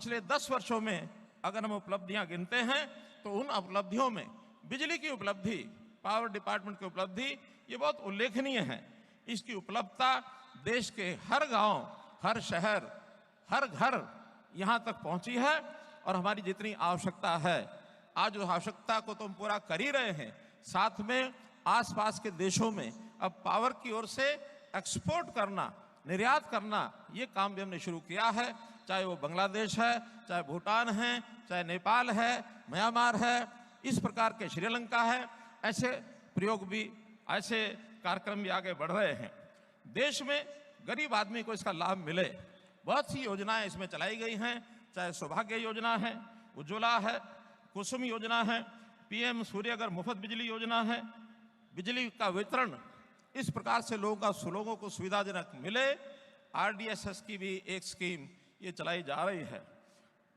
पिछले 10 वर्षों में अगर हम उपलब्धियां गिनते हैं तो उन उपलब्धियों में बिजली की उपलब्धि, पावर डिपार्टमेंट की उपलब्धि, ये बहुत उल्लेखनीय है। इसकी उपलब्धता देश के हर गांव, हर शहर, हर घर यहाँ तक पहुंची है। और हमारी जितनी आवश्यकता है, आज उस आवश्यकता को तो हम पूरा कर ही रहे हैं, साथ में आसपास के देशों में अब पावर की ओर से एक्सपोर्ट करना, निर्यात करना, ये काम भी हमने शुरू किया है। चाहे वो बांग्लादेश है, चाहे भूटान है, चाहे नेपाल है, म्यांमार है, इस प्रकार के श्रीलंका है, ऐसे प्रयोग भी, ऐसे कार्यक्रम भी आगे बढ़ रहे हैं। देश में गरीब आदमी को इसका लाभ मिले, बहुत सी योजनाएं इसमें चलाई गई हैं, चाहे सौभाग्य योजना है, उज्ज्वला है, कुसुम योजना है, पीएम सूर्यघर मुफ्त बिजली योजना है, बिजली का वितरण इस प्रकार से लोगों को सुविधाजनक मिले। आरडीएसएस की भी एक स्कीम ये चलाई जा रही है।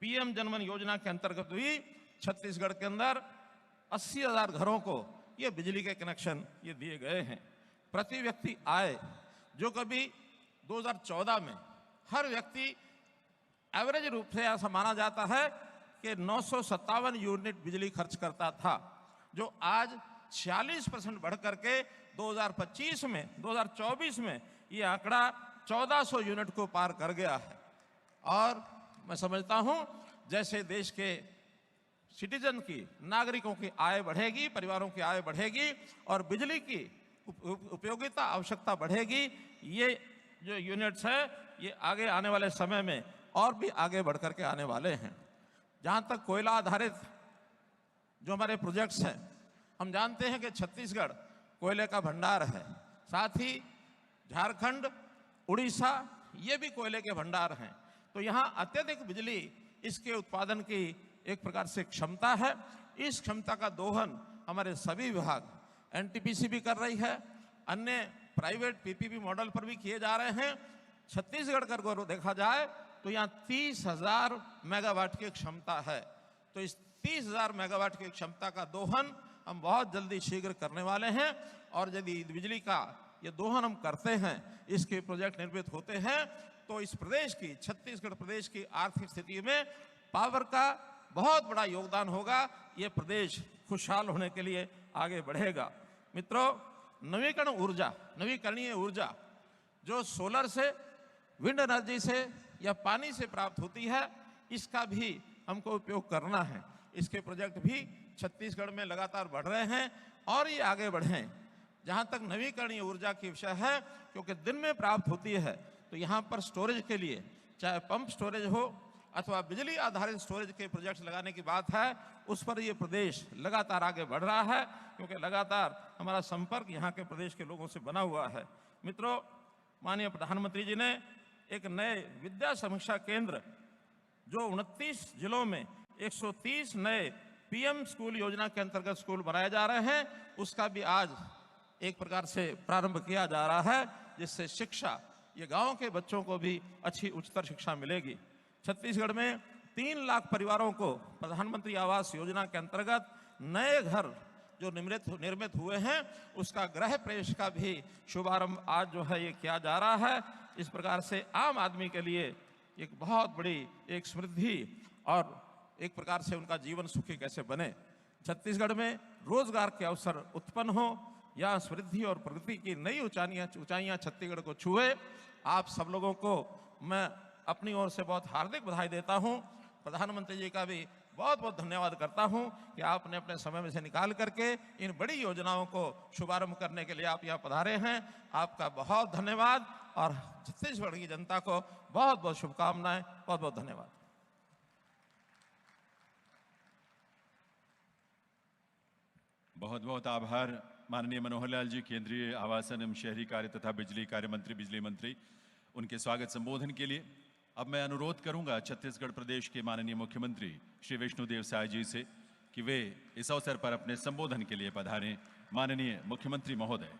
पीएम जनमन योजना के अंतर्गत भी छत्तीसगढ़ के अंदर 80,000 घरों को ये बिजली के कनेक्शन ये दिए गए हैं। प्रति व्यक्ति आय, जो कभी 2014 में हर व्यक्ति एवरेज रूप से ऐसा माना जाता है कि 957 यूनिट बिजली खर्च करता था, जो आज 46% बढ़ करके 2024 में ये आंकड़ा 1400 यूनिट को पार कर गया है। और मैं समझता हूं जैसे देश के सिटीजन की, नागरिकों की आय बढ़ेगी, परिवारों की आय बढ़ेगी और बिजली की उपयोगिता, आवश्यकता बढ़ेगी, ये जो यूनिट्स है ये आगे आने वाले समय में और भी आगे बढ़ करके आने वाले हैं। जहां तक कोयला आधारित जो हमारे प्रोजेक्ट्स हैं, हम जानते हैं कि छत्तीसगढ़ कोयले का भंडार है, साथ ही झारखंड, उड़ीसा, ये भी कोयले के भंडार हैं। तो यहाँ अत्यधिक बिजली, इसके उत्पादन की एक प्रकार से क्षमता है। इस क्षमता का दोहन हमारे सभी विभाग, एनटीपीसी भी कर रही है, अन्य प्राइवेट पीपीपी मॉडल पर भी किए जा रहे हैं। छत्तीसगढ़ का अगर देखा जाए तो यहाँ 30,000 मेगावाट की क्षमता है। तो इस 30,000 मेगावाट की क्षमता का दोहन हम बहुत जल्दी शीघ्र करने वाले हैं। और यदि बिजली का ये दोहन हम करते हैं, इसके प्रोजेक्ट निर्मित होते हैं, तो इस प्रदेश की, छत्तीसगढ़ प्रदेश की आर्थिक स्थिति में पावर का बहुत बड़ा योगदान होगा। ये प्रदेश खुशहाल होने के लिए आगे बढ़ेगा। मित्रों, नवीकरणीय ऊर्जा जो सोलर से, विंड एनर्जी से या पानी से प्राप्त होती है, इसका भी हमको उपयोग करना है। इसके प्रोजेक्ट भी छत्तीसगढ़ में लगातार बढ़ रहे हैं और ये आगे बढ़ें। जहाँ तक नवीकरणीय ऊर्जा की विषय है, क्योंकि दिन में प्राप्त होती है, तो यहाँ पर स्टोरेज के लिए, चाहे पंप स्टोरेज हो अथवा बिजली आधारित स्टोरेज के प्रोजेक्ट्स लगाने की बात है, उस पर ये प्रदेश लगातार आगे बढ़ रहा है, क्योंकि लगातार हमारा संपर्क यहाँ के प्रदेश के लोगों से बना हुआ है। मित्रों, माननीय प्रधानमंत्री जी ने एक नए विद्या समीक्षा केंद्र, जो 29 जिलों में 130 नए पीएम स्कूल योजना के अंतर्गत स्कूल बनाए जा रहे हैं, उसका भी आज एक प्रकार से प्रारंभ किया जा रहा है, जिससे शिक्षा, ये गांव के बच्चों को भी अच्छी उच्चतर शिक्षा मिलेगी। छत्तीसगढ़ में 3 लाख परिवारों को प्रधानमंत्री आवास योजना के अंतर्गत नए घर जो निर्मित हुए हैं, उसका गृह प्रवेश का भी शुभारंभ आज जो है ये किया जा रहा है। इस प्रकार से आम आदमी के लिए एक बहुत बड़ी एक समृद्धि और एक प्रकार से उनका जीवन सुखी कैसे बने। छत्तीसगढ़ में रोजगार के अवसर उत्पन्न हो, या समृद्धि और प्रगति की नई ऊंचाइयां छत्तीसगढ़ को छुए। आप सब लोगों को मैं अपनी ओर से बहुत हार्दिक बधाई देता हूं। प्रधानमंत्री जी का भी बहुत बहुत धन्यवाद करता हूं कि आपने अपने समय में से निकाल करके इन बड़ी योजनाओं को शुभारंभ करने के लिए आप यहाँ पधारे हैं। आपका बहुत धन्यवाद और छत्तीसगढ़ की जनता को बहुत बहुत शुभकामनाएं। बहुत बहुत धन्यवाद। बहुत बहुत आभार माननीय मनोहर लाल जी, केंद्रीय आवासन एवं शहरी कार्य तथा बिजली कार्य मंत्री, बिजली मंत्री, उनके स्वागत संबोधन के लिए। अब मैं अनुरोध करूंगा छत्तीसगढ़ प्रदेश के माननीय मुख्यमंत्री श्री विष्णुदेव साय जी से कि वे इस अवसर पर अपने संबोधन के लिए पधारें। माननीय मुख्यमंत्री महोदय।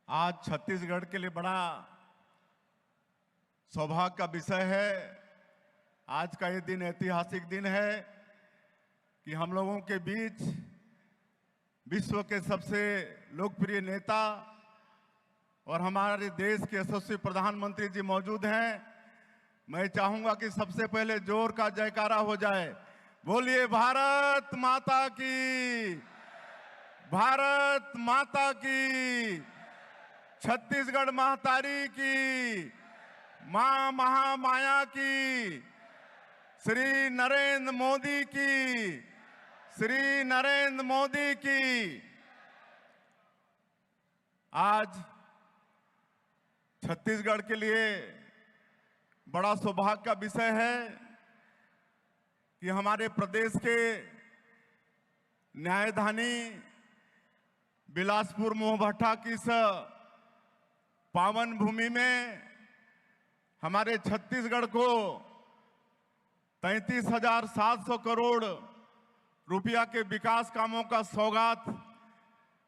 आज छत्तीसगढ़ के लिए बड़ा सौभाग्य का विषय है। आज का ये दिन ऐतिहासिक दिन है कि हम लोगों के बीच विश्व के सबसे लोकप्रिय नेता और हमारे देश के यशस्वी प्रधानमंत्री जी मौजूद हैं। मैं चाहूंगा कि सबसे पहले जोर का जयकारा हो जाए। बोलिए भारत माता की, भारत माता की, छत्तीसगढ़ महातारी की, मां महामाया की, श्री नरेंद्र मोदी की, श्री नरेंद्र मोदी की। आज छत्तीसगढ़ के लिए बड़ा सौभाग्य का विषय है कि हमारे प्रदेश के न्यायधानी बिलासपुर मोहभट्टा की इस पावन भूमि में हमारे छत्तीसगढ़ को 33,700 करोड़ रुपया के विकास कामों का सौगात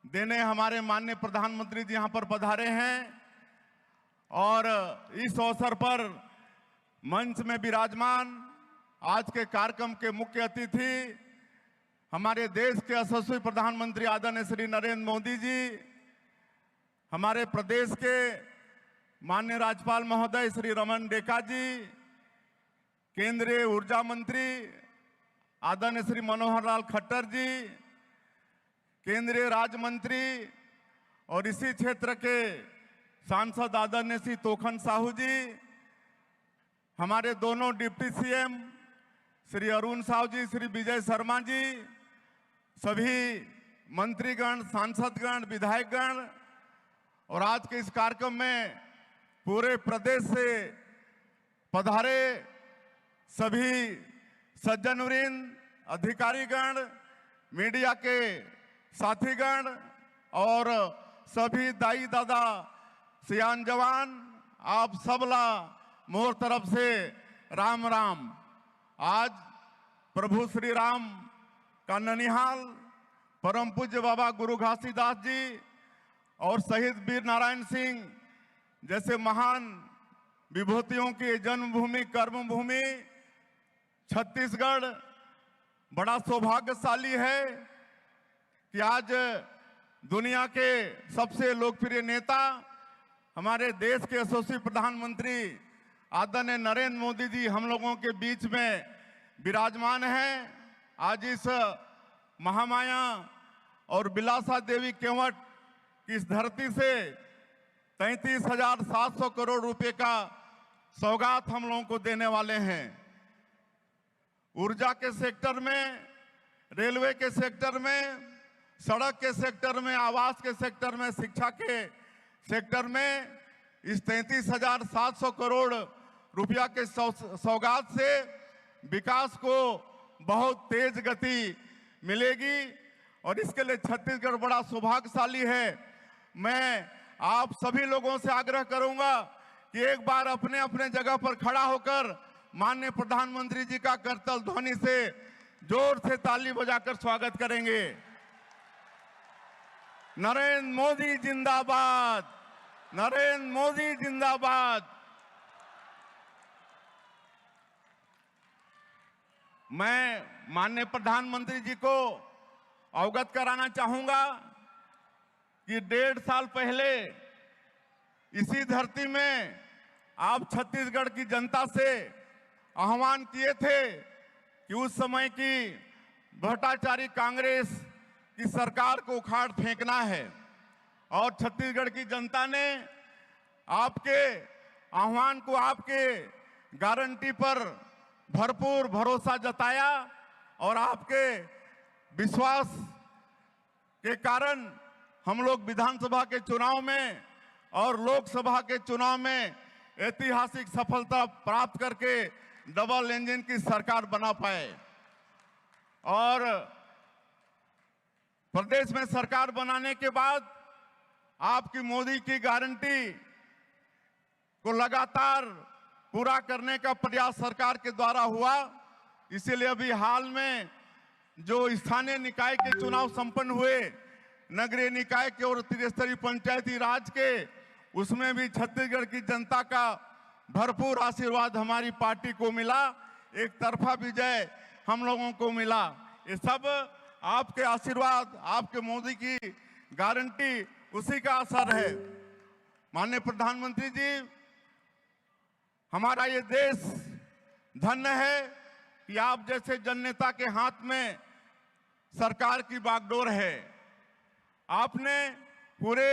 देने हमारे माननीय प्रधानमंत्री जी यहां पर पधारे हैं। और इस अवसर पर मंच में विराजमान आज के कार्यक्रम के मुख्य अतिथि हमारे देश के यशस्वी प्रधानमंत्री आदरणीय श्री नरेंद्र मोदी जी, हमारे प्रदेश के माननीय राज्यपाल महोदय श्री रमन डेका जी, केंद्रीय ऊर्जा मंत्री आदरणीय श्री मनोहर लाल खट्टर जी, केंद्रीय राज्य मंत्री और इसी क्षेत्र के सांसद आदरणीय श्री तोखन साहू जी, हमारे दोनों डिप्टी सीएम श्री अरुण साहू जी, श्री विजय शर्मा जी, सभी मंत्रीगण, सांसदगण, विधायकगण और आज के इस कार्यक्रम में पूरे प्रदेश से पधारे सभी सज्जनवृंद, अधिकारीगण, मीडिया के साथीगण और सभी दाई दादा सियान जवान, आप सबला मोर तरफ से राम राम। आज प्रभु श्री राम का ननिहाल परम पूज्य बाबा गुरु घासीदास जी और शहीद वीर नारायण सिंह जैसे महान विभूतियों की जन्मभूमि, कर्मभूमि छत्तीसगढ़ बड़ा सौभाग्यशाली है कि आज दुनिया के सबसे लोकप्रिय नेता हमारे देश के यशस्वी प्रधानमंत्री आदरणीय नरेंद्र मोदी जी हम लोगों के बीच में विराजमान हैं। आज इस महामाया और बिलासा देवी केवट की इस धरती से 33,700 करोड़ रुपए का सौगात हम लोगों को देने वाले हैं। ऊर्जा के सेक्टर में, रेलवे के सेक्टर में, सड़क के सेक्टर में, आवास के सेक्टर में, शिक्षा के सेक्टर में इस 33,700 करोड़ रुपया के सौगात से विकास को बहुत तेज गति मिलेगी और इसके लिए छत्तीसगढ़ बड़ा सौभाग्यशाली है। मैं आप सभी लोगों से आग्रह करूंगा कि एक बार अपने अपने जगह पर खड़ा होकर माननीय प्रधानमंत्री जी का करतल ध्वनि से जोर से ताली बजाकर स्वागत करेंगे। नरेंद्र मोदी जिंदाबाद, नरेंद्र मोदी जिंदाबाद। मैं माननीय प्रधानमंत्री जी को अवगत कराना चाहूंगा कि 1.5 साल पहले इसी धरती में आप छत्तीसगढ़ की जनता से आह्वान किए थे कि उस समय की भ्रष्टाचारी कांग्रेस की सरकार को उखाड़ फेंकना है और छत्तीसगढ़ की जनता ने आपके आह्वान को, आपके गारंटी पर भरपूर भरोसा जताया और आपके विश्वास के कारण हम लोग विधानसभा के चुनाव में और लोकसभा के चुनाव में ऐतिहासिक सफलता प्राप्त करके डबल इंजन की सरकार बना पाए और प्रदेश में सरकार बनाने के बाद आपकी मोदी की गारंटी को लगातार पूरा करने का प्रयास सरकार के द्वारा हुआ। इसीलिए अभी हाल में जो स्थानीय निकाय के चुनाव संपन्न हुए, नगरीय निकाय के और त्रिस्तरीय पंचायती राज के, उसमें भी छत्तीसगढ़ की जनता का भरपूर आशीर्वाद हमारी पार्टी को मिला। एक तरफा विजय हम लोगों को मिला। ये सब आपके आशीर्वाद, आपके मोदी की गारंटी, उसी का असर है। माननीय प्रधानमंत्री जी, हमारा ये देश धन्य है कि आप जैसे जननेता के हाथ में सरकार की बागडोर है। आपने पूरे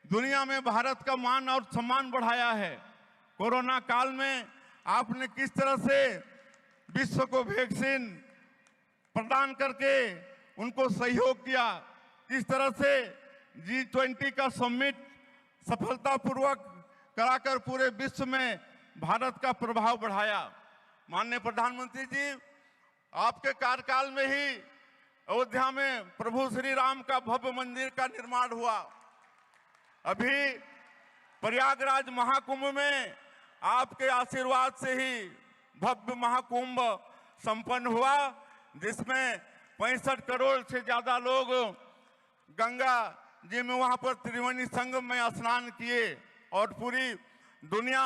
दुनिया में भारत का मान और सम्मान बढ़ाया है। कोरोना काल में आपने किस तरह से विश्व को वैक्सीन प्रदान करके उनको सहयोग किया, किस तरह से G20 का समिट सफलतापूर्वक कराकर पूरे विश्व में भारत का प्रभाव बढ़ाया। माननीय प्रधानमंत्री जी, आपके कार्यकाल में ही अयोध्या में प्रभु श्री राम का भव्य मंदिर का निर्माण हुआ। अभी प्रयागराज महाकुंभ में आपके आशीर्वाद से ही भव्य महाकुंभ संपन्न हुआ, जिसमें 65 करोड़ से ज्यादा लोग गंगा जी में वहां पर त्रिवेणी संगम में स्नान किए और पूरी दुनिया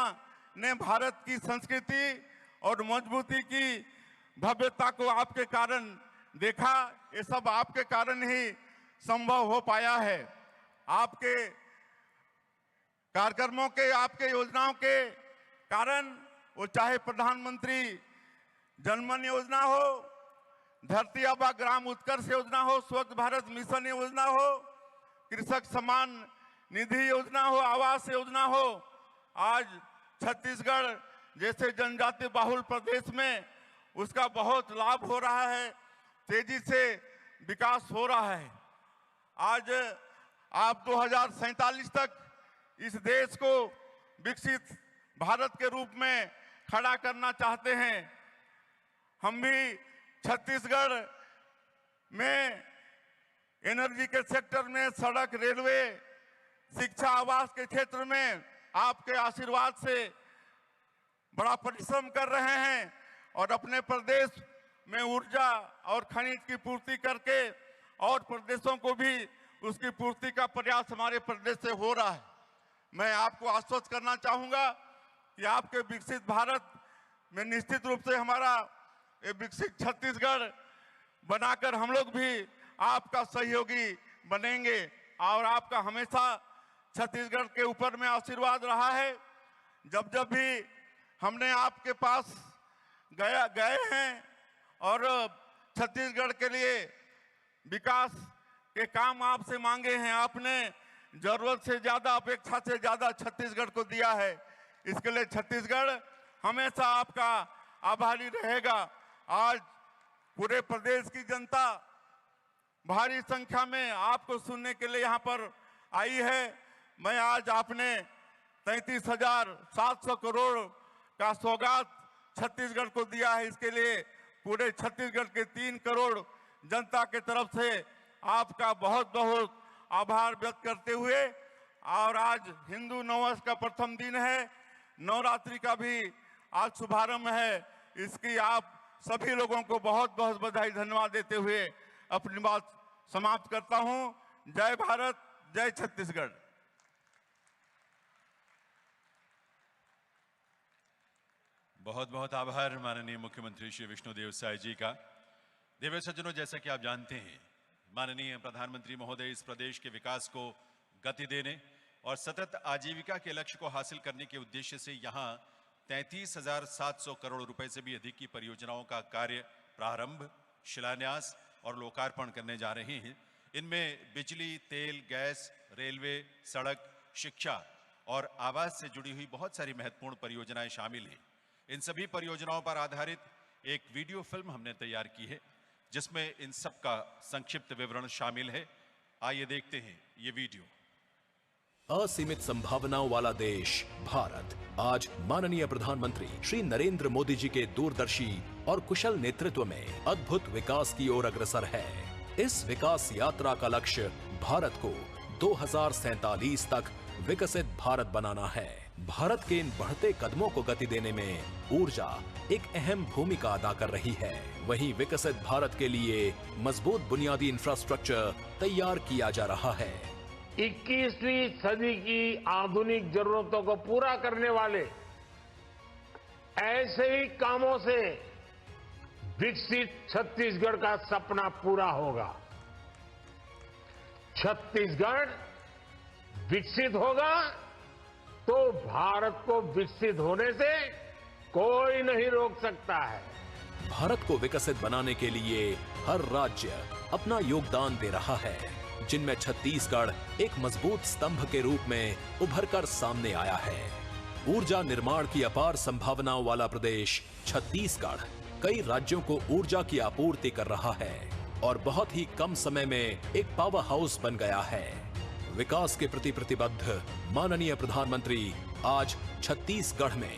ने भारत की संस्कृति और मजबूती की भव्यता को आपके कारण देखा। ये सब आपके कारण ही संभव हो पाया है। आपके कार्यक्रमों के, आपके योजनाओं के कारण, वो चाहे प्रधानमंत्री जनमन योजना हो, धरती आबा ग्राम उत्कर्ष योजना हो, स्वच्छ भारत मिशन योजना हो, कृषक सम्मान निधि योजना हो, आवास योजना हो, आज छत्तीसगढ़ जैसे जनजाति बाहुल प्रदेश में उसका बहुत लाभ हो रहा है, तेजी से विकास हो रहा है। आज आप 2047 तक इस देश को विकसित भारत के रूप में खड़ा करना चाहते हैं। हम भी छत्तीसगढ़ में एनर्जी के सेक्टर में, सड़क, रेलवे, शिक्षा, आवास के क्षेत्र में आपके आशीर्वाद से बड़ा परिश्रम कर रहे हैं और अपने प्रदेश में ऊर्जा और खनिज की पूर्ति करके और प्रदेशों को भी उसकी पूर्ति का प्रयास हमारे प्रदेश से हो रहा है। मैं आपको आश्वस्त करना चाहूंगा कि आपके विकसित भारत में निश्चित रूप से हमारा ये विकसित छत्तीसगढ़ बनाकर हम लोग भी आपका सहयोगी बनेंगे और आपका हमेशा छत्तीसगढ़ के ऊपर में आशीर्वाद रहा है। जब जब भी हमने आपके पास गए हैं और छत्तीसगढ़ के लिए विकास के काम आपसे मांगे हैं, आपने जरूरत से ज्यादा, अपेक्षा से ज्यादा छत्तीसगढ़ को दिया है। इसके लिए छत्तीसगढ़ हमेशा आपका आभारी रहेगा। आज पूरे प्रदेश की जनता भारी संख्या में आपको सुनने के लिए यहाँ पर आई है। मैं आज आपने 33,700 करोड़ का सौगात छत्तीसगढ़ को दिया है, इसके लिए पूरे छत्तीसगढ़ के 3 करोड़ जनता के तरफ से आपका बहुत बहुत आभार व्यक्त करते हुए, और आज हिंदू नववर्ष का प्रथम दिन है, नवरात्रि का भी आज शुभारंभ है, इसकी आप सभी लोगों को बहुत बहुत बधाई धन्यवाद देते हुए अपनी बात समाप्त करता हूं। जय भारत, जय छत्तीसगढ़। बहुत बहुत आभार माननीय मुख्यमंत्री श्री विष्णुदेव साय जी का। दिव्य सज्जनों, जैसा कि आप जानते हैं, माननीय प्रधानमंत्री महोदय इस प्रदेश के विकास को गति देने और सतत आजीविका के लक्ष्य को हासिल करने के उद्देश्य से यहाँ 33,700 करोड़ रुपए से भी अधिक की परियोजनाओं का कार्य प्रारंभ, शिलान्यास और लोकार्पण करने जा रहे हैं। इनमें बिजली, तेल, गैस, रेलवे, सड़क, शिक्षा और आवास से जुड़ी हुई बहुत सारी महत्वपूर्ण परियोजनाएं शामिल हैं। इन सभी परियोजनाओं पर आधारित एक वीडियो फिल्म हमने तैयार की है, जिसमें इन सब का संक्षिप्त विवरण शामिल है। आइए देखते हैं ये वीडियो। असीमित संभावनाओं वाला देश भारत आज माननीय प्रधानमंत्री श्री नरेंद्र मोदी जी के दूरदर्शी और कुशल नेतृत्व में अद्भुत विकास की ओर अग्रसर है। इस विकास यात्रा का लक्ष्य भारत को 2047 तक विकसित भारत बनाना है। भारत के इन बढ़ते कदमों को गति देने में ऊर्जा एक अहम भूमिका अदा कर रही है। वहीं विकसित भारत के लिए मजबूत बुनियादी इंफ्रास्ट्रक्चर तैयार किया जा रहा है। 21वीं सदी की आधुनिक जरूरतों को पूरा करने वाले ऐसे ही कामों से विकसित छत्तीसगढ़ का सपना पूरा होगा। छत्तीसगढ़ विकसित होगा तो भारत को विकसित होने से कोई नहीं रोक सकता है। भारत को विकसित बनाने के लिए हर राज्य अपना योगदान दे रहा है, जिनमें छत्तीसगढ़ एक मजबूत स्तंभ के रूप में उभरकर सामने आया है। ऊर्जा निर्माण की अपार संभावनाओं वाला प्रदेश छत्तीसगढ़ कई राज्यों को ऊर्जा की आपूर्ति कर रहा है और बहुत ही कम समय में एक पावर हाउस बन गया है। विकास के प्रति प्रतिबद्ध माननीय प्रधानमंत्री आज छत्तीसगढ़ में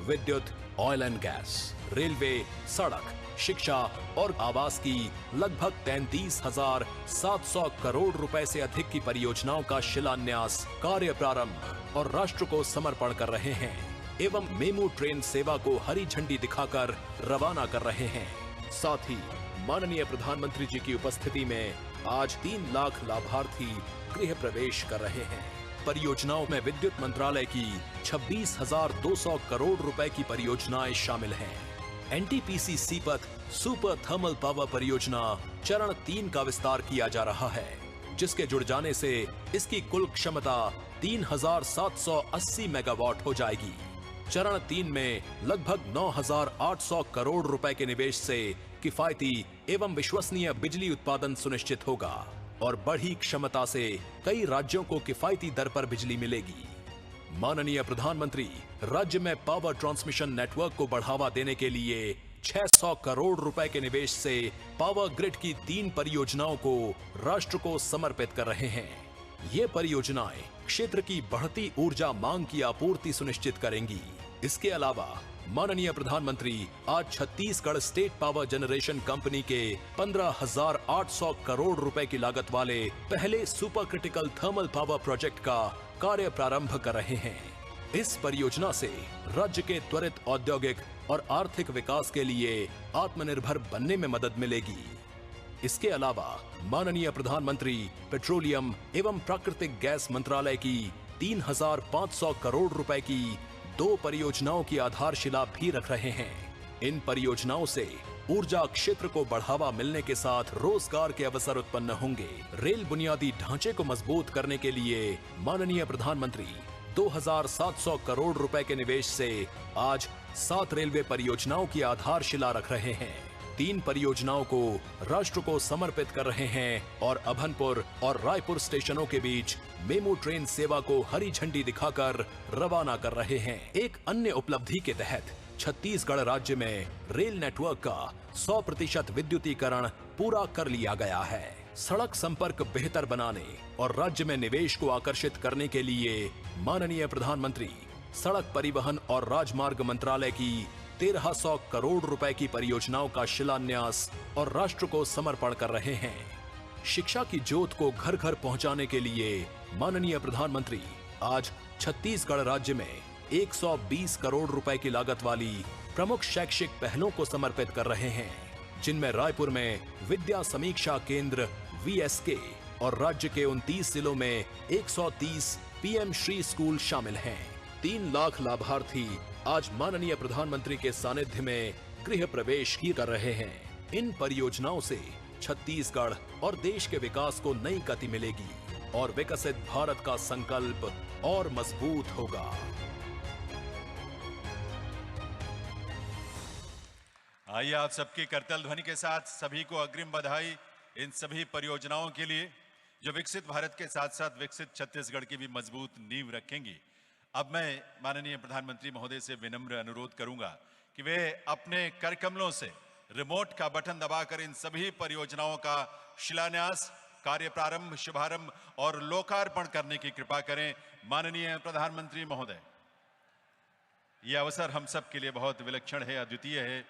विद्युत, ऑयल एंड गैस, रेलवे, सड़क, शिक्षा और आवास की लगभग 33,700 करोड़ रुपए से अधिक की परियोजनाओं का शिलान्यास, कार्य प्रारंभ और राष्ट्र को समर्पण कर रहे हैं एवं मेमू ट्रेन सेवा को हरी झंडी दिखाकर रवाना कर रहे हैं। साथ ही माननीय प्रधानमंत्री जी की उपस्थिति में आज 3 लाख लाभार्थी गृह प्रवेश कर रहे हैं। परियोजनाओं में विद्युत मंत्रालय की 26,200 करोड़ रुपए की परियोजनाएं शामिल हैं। NTPC Sipat super thermal power परियोजना चरण 3 का विस्तार किया जा रहा है, जिसके जुड़ जाने से इसकी कुल क्षमता 3,780 मेगावाट हो जाएगी। चरण 3 में लगभग 9,800 करोड़ रुपए के निवेश से किफायती एवं विश्वसनीय बिजली उत्पादन सुनिश्चित होगा और बढ़ी क्षमता से कई राज्यों को किफायती दर पर बिजली मिलेगी। माननीय प्रधानमंत्री राज्य में पावर ट्रांसमिशन नेटवर्क को बढ़ावा देने के लिए 600 करोड़ रुपए के निवेश से पावर ग्रिड की 3 परियोजनाओं को राष्ट्र को समर्पित कर रहे हैं। ये परियोजनाएं क्षेत्र की बढ़ती ऊर्जा मांग की आपूर्ति सुनिश्चित करेंगी। इसके अलावा माननीय प्रधानमंत्री आज Chhattisgarh state power generation company के 15,800 करोड़ रुपए की लागत वाले पहले super critical thermal power project का कार्य प्रारंभ कर रहे हैं। इस परियोजना से राज्य के त्वरित औद्योगिक और आर्थिक विकास के लिए आत्मनिर्भर बनने में मदद मिलेगी। इसके अलावा माननीय प्रधानमंत्री पेट्रोलियम एवं प्राकृतिक गैस मंत्रालय की 3,500 करोड़ रुपए की 2 परियोजनाओं की आधारशिला भी रख रहे हैं। इन परियोजनाओं से ऊर्जा क्षेत्र को बढ़ावा मिलने के साथ रोजगार के अवसर उत्पन्न होंगे। रेल बुनियादी ढांचे को मजबूत करने के लिए माननीय प्रधानमंत्री 2,700 करोड़ रुपए के निवेश से आज 7 रेलवे परियोजनाओं की आधारशिला रख रहे हैं। 3 परियोजनाओं को राष्ट्र को समर्पित कर रहे हैं और अभनपुर और रायपुर स्टेशनों के बीच मेमू ट्रेन सेवा को हरी झंडी दिखाकर रवाना कर रहे हैं। एक अन्य उपलब्धि के तहत छत्तीसगढ़ राज्य में रेल नेटवर्क का 100% विद्युतीकरण पूरा कर लिया गया है। सड़क संपर्क बेहतर बनाने और राज्य में निवेश को आकर्षित करने के लिए माननीय प्रधानमंत्री सड़क परिवहन और राजमार्ग मंत्रालय की 1,300 करोड़ रुपए की परियोजनाओं का शिलान्यास और राष्ट्र को समर्पण कर रहे हैं। शिक्षा की ज्योत को घर घर पहुंचाने के लिए माननीय प्रधानमंत्री आज छत्तीसगढ़ राज्य में 120 करोड़ रुपए की लागत वाली प्रमुख शैक्षिक पहलों को समर्पित कर रहे हैं, जिनमें रायपुर में विद्या समीक्षा केंद्र VSK और राज्य के 29 जिलों में 130 PM श्री स्कूल शामिल हैं। 3 लाख लाभार्थी आज माननीय प्रधानमंत्री के सानिध्य में गृह प्रवेश की कर रहे हैं। इन परियोजनाओं से छत्तीसगढ़ और देश के विकास को नई गति मिलेगी और विकसित भारत का संकल्प और मजबूत होगा। आइए आप सबकी करतल ध्वनि के साथ सभी को अग्रिम बधाई इन सभी परियोजनाओं के लिए जो विकसित भारत के साथ साथ विकसित छत्तीसगढ़ की भी मजबूत नींव रखेंगी। अब मैं माननीय प्रधानमंत्री महोदय से विनम्र अनुरोध करूंगा कि वे अपने कर कमलों से रिमोट का बटन दबाकर इन सभी परियोजनाओं का शिलान्यास, कार्य प्रारंभ, शुभारंभ और लोकार्पण करने की कृपा करें। माननीय प्रधानमंत्री महोदय, यह अवसर हम सब के लिए बहुत विलक्षण है, अद्वितीय है।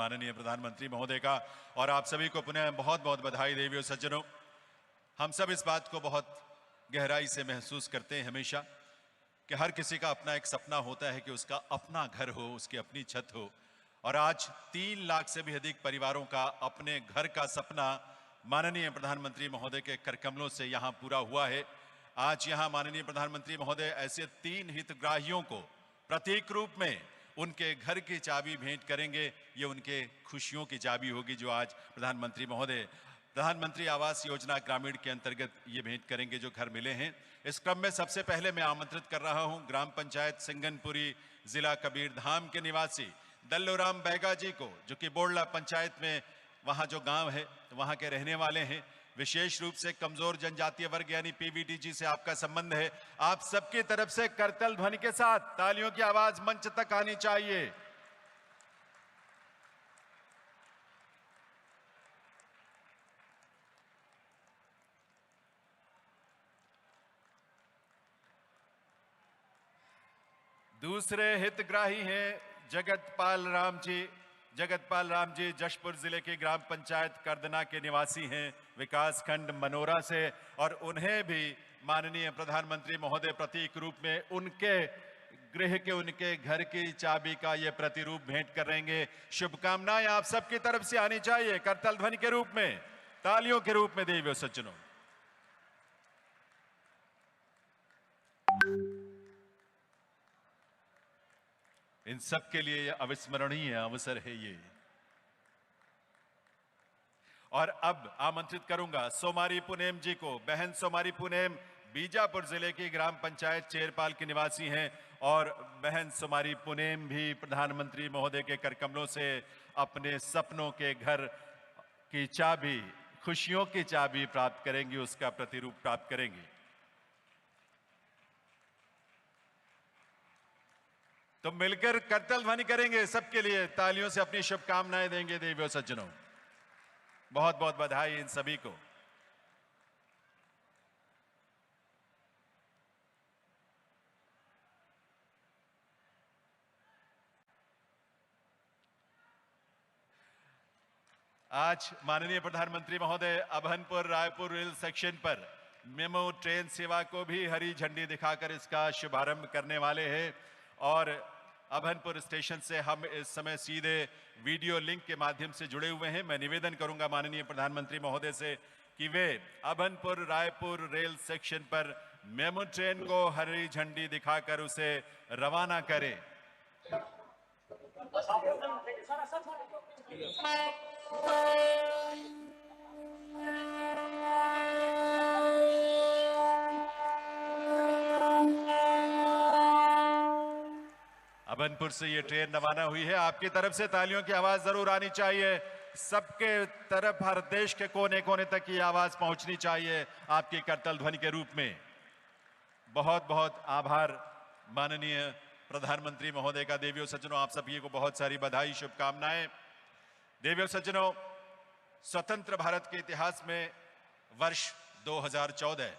माननीय प्रधानमंत्री महोदय का। और आप सभी को पुनः बहुत बहुत बधाई देवियों सज्जनों। हम सब इस बात को बहुत गहराई से महसूस करते हैं हमेशा कि हर किसी का अपना एक सपना होता है कि उसका अपना घर हो, उसकी अपनी छत हो। और आज 3 लाख से भी अधिक परिवारों का अपने घर का सपना माननीय प्रधानमंत्री महोदय के करकमलों से यहाँ पूरा हुआ है। आज यहाँ माननीय प्रधानमंत्री महोदय ऐसे 3 हितग्राहियों को प्रतीक रूप में उनके घर की चाबी भेंट करेंगे। ये उनके खुशियों की चाबी होगी जो आज प्रधानमंत्री महोदय प्रधानमंत्री आवास योजना ग्रामीण के अंतर्गत ये भेंट करेंगे, जो घर मिले हैं। इस क्रम में सबसे पहले मैं आमंत्रित कर रहा हूं ग्राम पंचायत सिंगनपुरी, जिला कबीरधाम के निवासी दल्लूराम बैगा जी को, जो कि बोड़ला पंचायत में वहां जो गांव है वहां के रहने वाले हैं। विशेष रूप से कमजोर जनजातीय वर्ग यानी पीवीटीजी से आपका संबंध है। आप सबकी तरफ से करतल ध्वनि के साथ तालियों की आवाज मंच तक आनी चाहिए। दूसरे हितग्राही हैं जगतपाल राम जी जशपुर जिले के ग्राम पंचायत करदना के निवासी हैं, विकास खंड मनोरा से। और उन्हें भी माननीय प्रधानमंत्री महोदय प्रतीक रूप में उनके गृह के, उनके घर की चाबी का ये प्रतिरूप भेंट करेंगे। शुभकामनाएं आप सबकी तरफ से आनी चाहिए करतल ध्वनि के रूप में, तालियों के रूप में देवियों सज्जनों। इन सब के लिए अविस्मरणीय अवसर है ये। और अब आमंत्रित करूंगा सोमारी पुनेम जी को। बहन सोमारी पुनेम बीजापुर जिले की ग्राम पंचायत चेरपाल की निवासी हैं और बहन सोमारी पुनेम भी प्रधानमंत्री महोदय के करकमलों से अपने सपनों के घर की चाबी, खुशियों की चाबी प्राप्त करेंगी, उसका प्रतिरूप प्राप्त करेंगी। तो मिलकर करतल ध्वनि करेंगे, सबके लिए तालियों से अपनी शुभकामनाएं देंगे देवियों सज्जनों। बहुत बहुत बधाई इन सभी को। आज माननीय प्रधानमंत्री महोदय अभनपुर रायपुर रेल सेक्शन पर मेमो ट्रेन सेवा को भी हरी झंडी दिखाकर इसका शुभारंभ करने वाले हैं। और अभनपुर स्टेशन से हम इस समय सीधे वीडियो लिंक के माध्यम से जुड़े हुए हैं। मैं निवेदन करूंगा माननीय प्रधानमंत्री महोदय से कि वे अभनपुर रायपुर रेल सेक्शन पर मेमो ट्रेन को हरी झंडी दिखाकर उसे रवाना करें। अभनपुर से ये ट्रेन रवाना हुई है। आपकी तरफ से तालियों की आवाज जरूर आनी चाहिए। सबके तरफ, हर देश के कोने कोने तक ये आवाज पहुंचनी चाहिए आपकी करतल ध्वनि के रूप में। बहुत बहुत आभार माननीय प्रधानमंत्री महोदय का। देवियों सज्जनों, आप सभी को बहुत सारी बधाई, शुभकामनाएं। देवियों सज्जनों, स्वतंत्र भारत के इतिहास में वर्ष 2014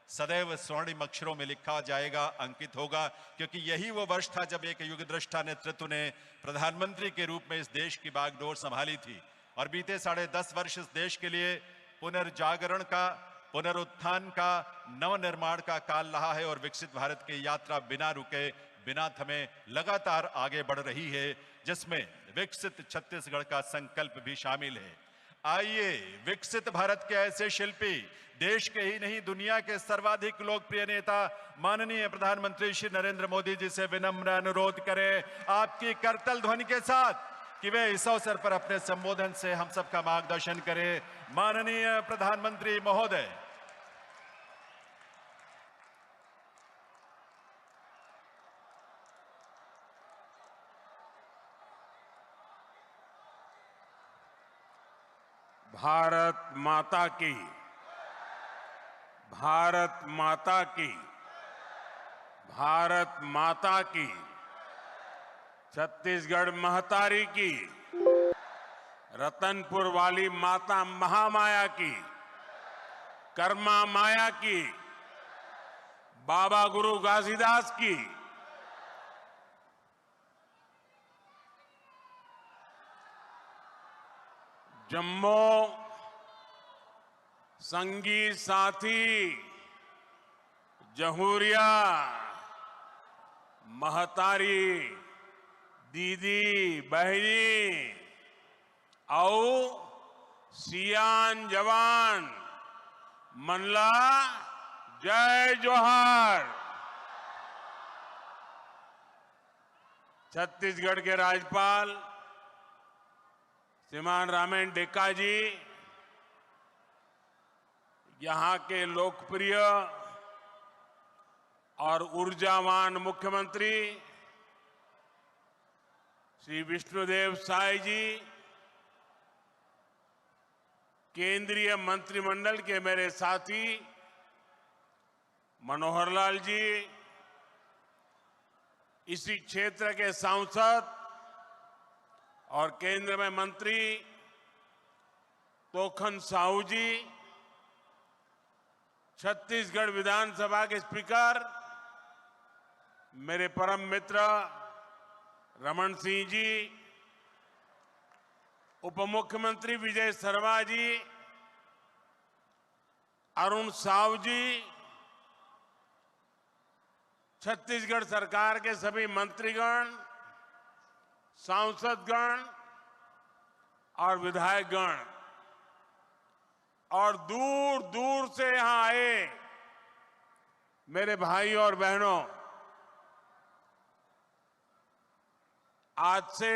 सदैव स्वर्णिम अक्षरों में लिखा जाएगा, अंकित होगा, क्योंकि यही वो वर्ष था जब एक युगदृष्टा नेतृत्व ने प्रधानमंत्री के रूप में इस देश की बागडोर संभाली थी। और बीते 10.5 वर्ष इस देश के लिए पुनर्जागरण का, पुनरुत्थान का, नवनिर्माण का काल रहा है। और विकसित भारत की यात्रा बिना रुके, बिना थमे लगातार आगे बढ़ रही है, जिसमें विकसित छत्तीसगढ़ का संकल्प भी शामिल है। आइए विकसित भारत के ऐसे शिल्पी, देश के ही नहीं दुनिया के सर्वाधिक लोकप्रिय नेता माननीय प्रधानमंत्री श्री नरेंद्र मोदी जी से विनम्र अनुरोध करें आपकी करतल ध्वनि के साथ कि वे इस अवसर पर अपने संबोधन से हम सबका मार्गदर्शन करें। माननीय प्रधानमंत्री महोदय। भारत माता की, भारत माता की, भारत माता की, छत्तीसगढ़ महतारी की, रतनपुर वाली माता महामाया की, कर्मा माया की, बाबा गुरु घासीदास की, जम्मू संगी साथी जहूरिया महतारी दीदी बहनी और सियान जवान मनला जय जोहार। छत्तीसगढ़ के राज्यपाल श्रीमान रामेन डेका जी, यहां के लोकप्रिय और ऊर्जावान मुख्यमंत्री श्री विष्णुदेव साय जी, केंद्रीय मंत्रिमंडल के मेरे साथी मनोहर लाल जी, इसी क्षेत्र के सांसद और केंद्र में मंत्री तोखन साहू जी, छत्तीसगढ़ विधानसभा के स्पीकर मेरे परम मित्र रमन सिंह जी, उप मुख्यमंत्री विजय शर्मा जी, अरुण साव जी, छत्तीसगढ़ सरकार के सभी मंत्रीगण, सांसदगण और विधायकगण और दूर दूर से यहां आए मेरे भाई और बहनों, आज से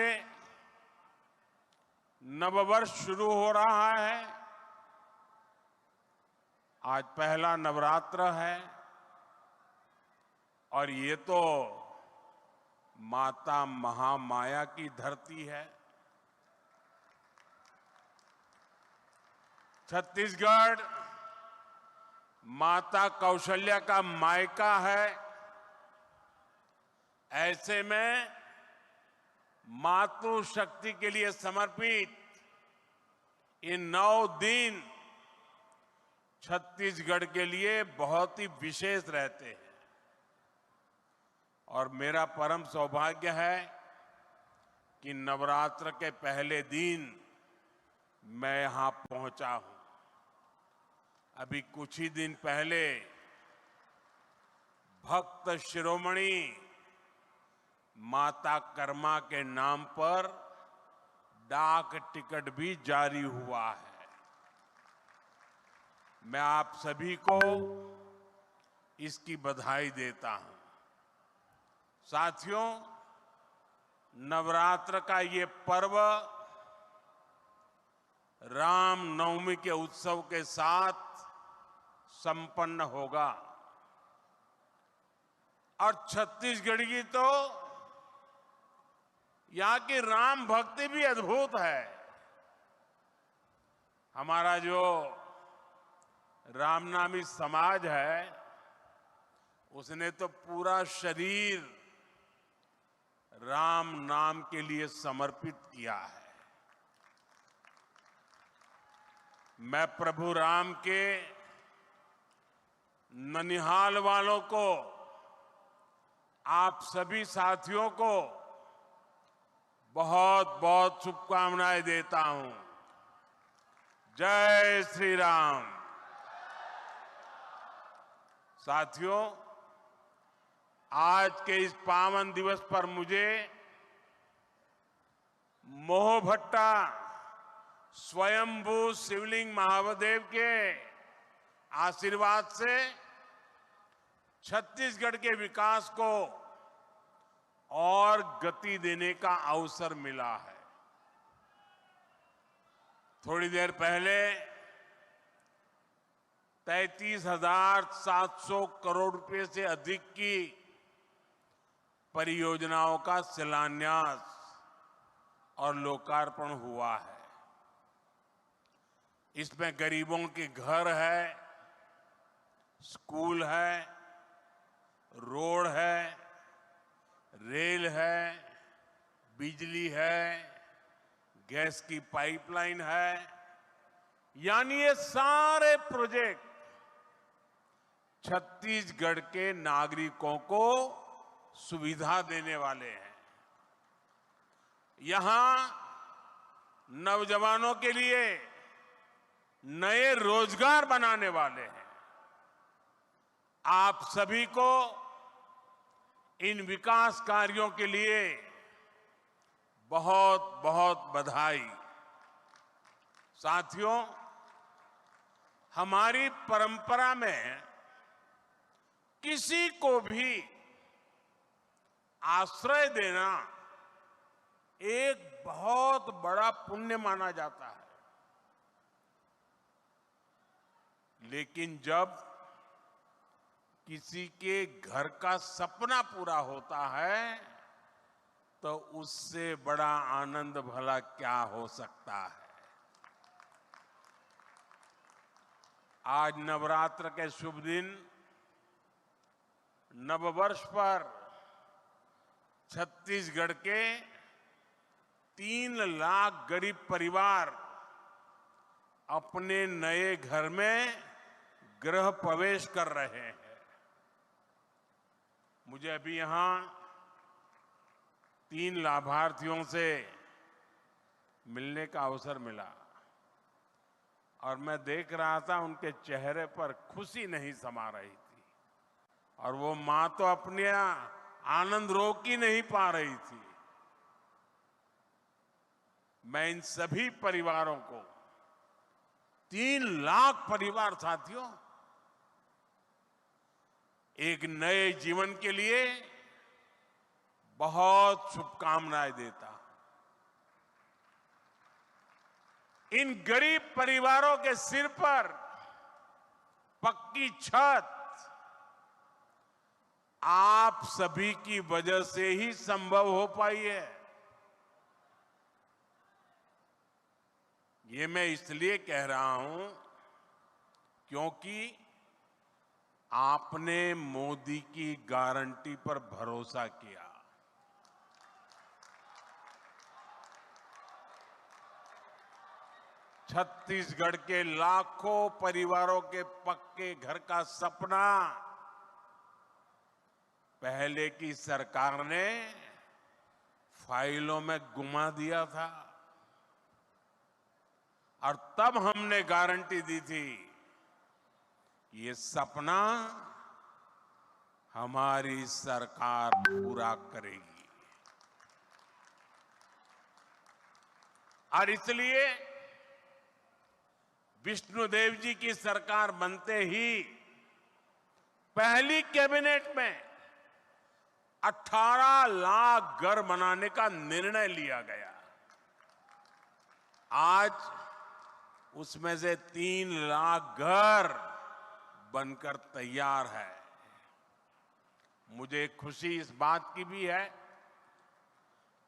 नववर्ष शुरू हो रहा है। आज पहला नवरात्र है और ये तो माता महामाया की धरती है। छत्तीसगढ़ माता कौशल्या का मायका है। ऐसे में मातृशक्ति के लिए समर्पित ये 9 दिन छत्तीसगढ़ के लिए बहुत ही विशेष रहते हैं और मेरा परम सौभाग्य है कि नवरात्र के पहले दिन मैं यहां पहुंचा हूं। अभी कुछ ही दिन पहले भक्त शिरोमणि माता कर्मा के नाम पर डाक टिकट भी जारी हुआ है। मैं आप सभी को इसकी बधाई देता हूं। साथियों, नवरात्र का ये पर्व राम नवमी के उत्सव के साथ संपन्न होगा और छत्तीसगढ़ की तो यहां की राम भक्ति भी अद्भुत है। हमारा जो रामनामी समाज है उसने तो पूरा शरीर राम नाम के लिए समर्पित किया है। मैं प्रभु राम के ननिहाल वालों को, आप सभी साथियों को बहुत बहुत शुभकामनाएं देता हूं। जय श्री राम। साथियों, आज के इस पावन दिवस पर मुझे मोहभट्टा स्वयंभू शिवलिंग महादेव के आशीर्वाद से छत्तीसगढ़ के विकास को और गति देने का अवसर मिला है। थोड़ी देर पहले 33,700 करोड़ रुपए से अधिक की परियोजनाओं का शिलान्यास और लोकार्पण हुआ है। इसमें गरीबों के घर है, स्कूल है, रोड है, रेल है, बिजली है, गैस की पाइपलाइन है, यानी ये सारे प्रोजेक्ट छत्तीसगढ़ के नागरिकों को सुविधा देने वाले हैं। यहां नौजवानों के लिए नए रोजगार बनाने वाले हैं। आप सभी को इन विकास कार्यों के लिए बहुत बहुत बधाई। साथियों, हमारी परंपरा में किसी को भी आश्रय देना एक बहुत बड़ा पुण्य माना जाता है। लेकिन जब किसी के घर का सपना पूरा होता है तो उससे बड़ा आनंद भला क्या हो सकता है। आज नवरात्र के शुभ दिन, नववर्ष पर छत्तीसगढ़ के 3 लाख गरीब परिवार अपने नए घर में गृह प्रवेश कर रहे हैं। मुझे अभी यहां 3 लाभार्थियों से मिलने का अवसर मिला और मैं देख रहा था उनके चेहरे पर खुशी नहीं समा रही थी और वो मां तो अपने आनंद रोक ही नहीं पा रही थी। मैं इन सभी परिवारों को, 3 लाख परिवार साथियों, एक नए जीवन के लिए बहुत शुभकामनाएं देता। इन गरीब परिवारों के सिर पर पक्की छत आप सभी की वजह से ही संभव हो पाई है। ये मैं इसलिए कह रहा हूं क्योंकि आपने मोदी की गारंटी पर भरोसा किया। छत्तीसगढ़ के लाखों परिवारों के पक्के घर का सपना पहले की सरकार ने फाइलों में गुमा दिया था और तब हमने गारंटी दी थी ये सपना हमारी सरकार पूरा करेगी। और इसलिए विष्णुदेव जी की सरकार बनते ही पहली कैबिनेट में 18 लाख घर बनाने का निर्णय लिया गया। आज उसमें से 3 लाख घर बनकर तैयार है। मुझे खुशी इस बात की भी है,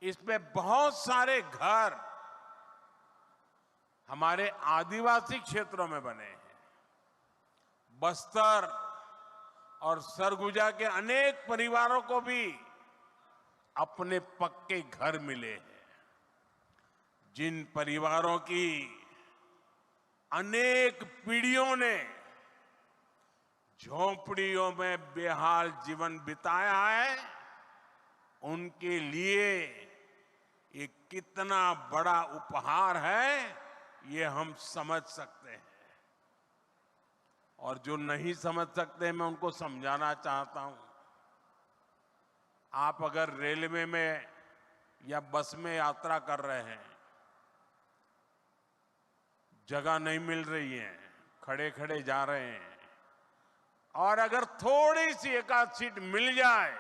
इसमें बहुत सारे घर हमारे आदिवासी क्षेत्रों में बने हैं। बस्तर और सरगुजा के अनेक परिवारों को भी अपने पक्के घर मिले हैं। जिन परिवारों की अनेक पीढ़ियों ने झोंपड़ियों में बेहाल जीवन बिताया है, उनके लिए ये कितना बड़ा उपहार है ये हम समझ सकते हैं। और जो नहीं समझ सकते मैं उनको समझाना चाहता हूं। आप अगर रेलवे में या बस में यात्रा कर रहे हैं, जगह नहीं मिल रही है, खड़े खड़े जा रहे हैं और अगर थोड़ी सी एकाध सीट मिल जाए,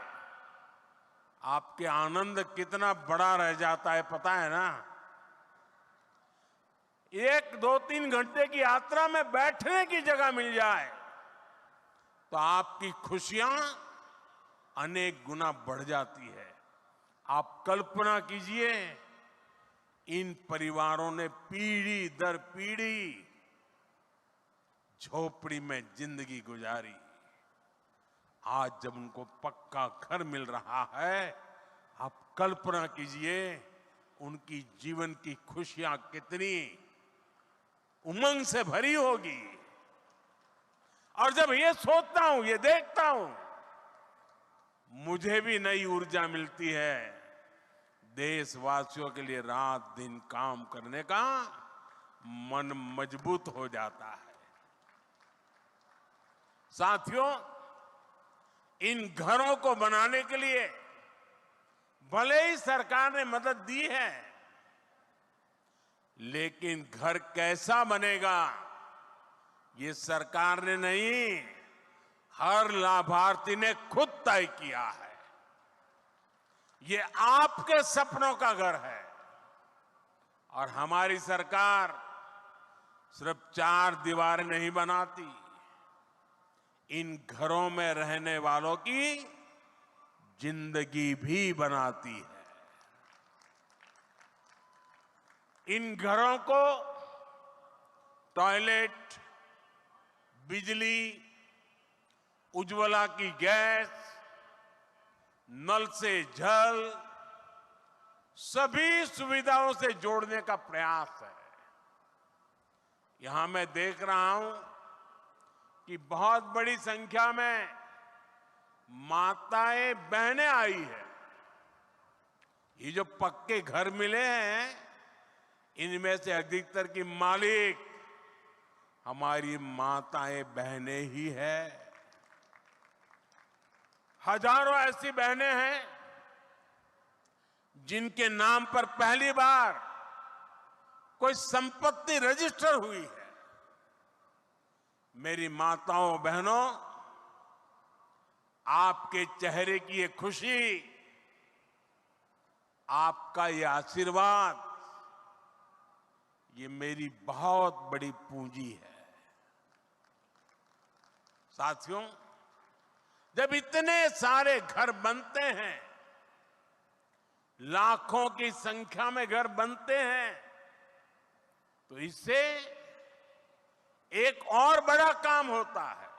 आपके आनंद कितना बड़ा रह जाता है पता है ना। 1, 2, 3 घंटे की यात्रा में बैठने की जगह मिल जाए तो आपकी खुशियां अनेक गुना बढ़ जाती है। आप कल्पना कीजिए, इन परिवारों ने पीढ़ी दर पीढ़ी झोपड़ी में जिंदगी गुजारी। आज जब उनको पक्का घर मिल रहा है, आप कल्पना कीजिए उनकी जीवन की खुशियां कितनी उमंग से भरी होगी। और जब ये सोचता हूं, ये देखता हूं, मुझे भी नई ऊर्जा मिलती है, देशवासियों के लिए रात दिन काम करने का मन मजबूत हो जाता है। साथियों, इन घरों को बनाने के लिए भले ही सरकार ने मदद दी है, लेकिन घर कैसा बनेगा ये सरकार ने नहीं, हर लाभार्थी ने खुद तय किया है। ये आपके सपनों का घर है और हमारी सरकार सिर्फ 4 दीवारें नहीं बनाती, इन घरों में रहने वालों की जिंदगी भी बनाती है। इन घरों को टॉयलेट, बिजली, उज्ज्वला की गैस, नल से जल, सभी सुविधाओं से जोड़ने का प्रयास है। यहां मैं देख रहा हूं कि बहुत बड़ी संख्या में माताएं बहनें आई है। ये जो पक्के घर मिले हैं, इनमें से अधिकतर की मालिक हमारी माताएं बहनें ही है। हजारों ऐसी बहनें हैं जिनके नाम पर पहली बार कोई संपत्ति रजिस्टर हुई है। मेरी माताओं बहनों, आपके चेहरे की ये खुशी, आपका ये आशीर्वाद, ये मेरी बहुत बड़ी पूंजी है। साथियों, जब इतने सारे घर बनते हैं, लाखों की संख्या में घर बनते हैं, तो इससे एक और बड़ा काम होता है।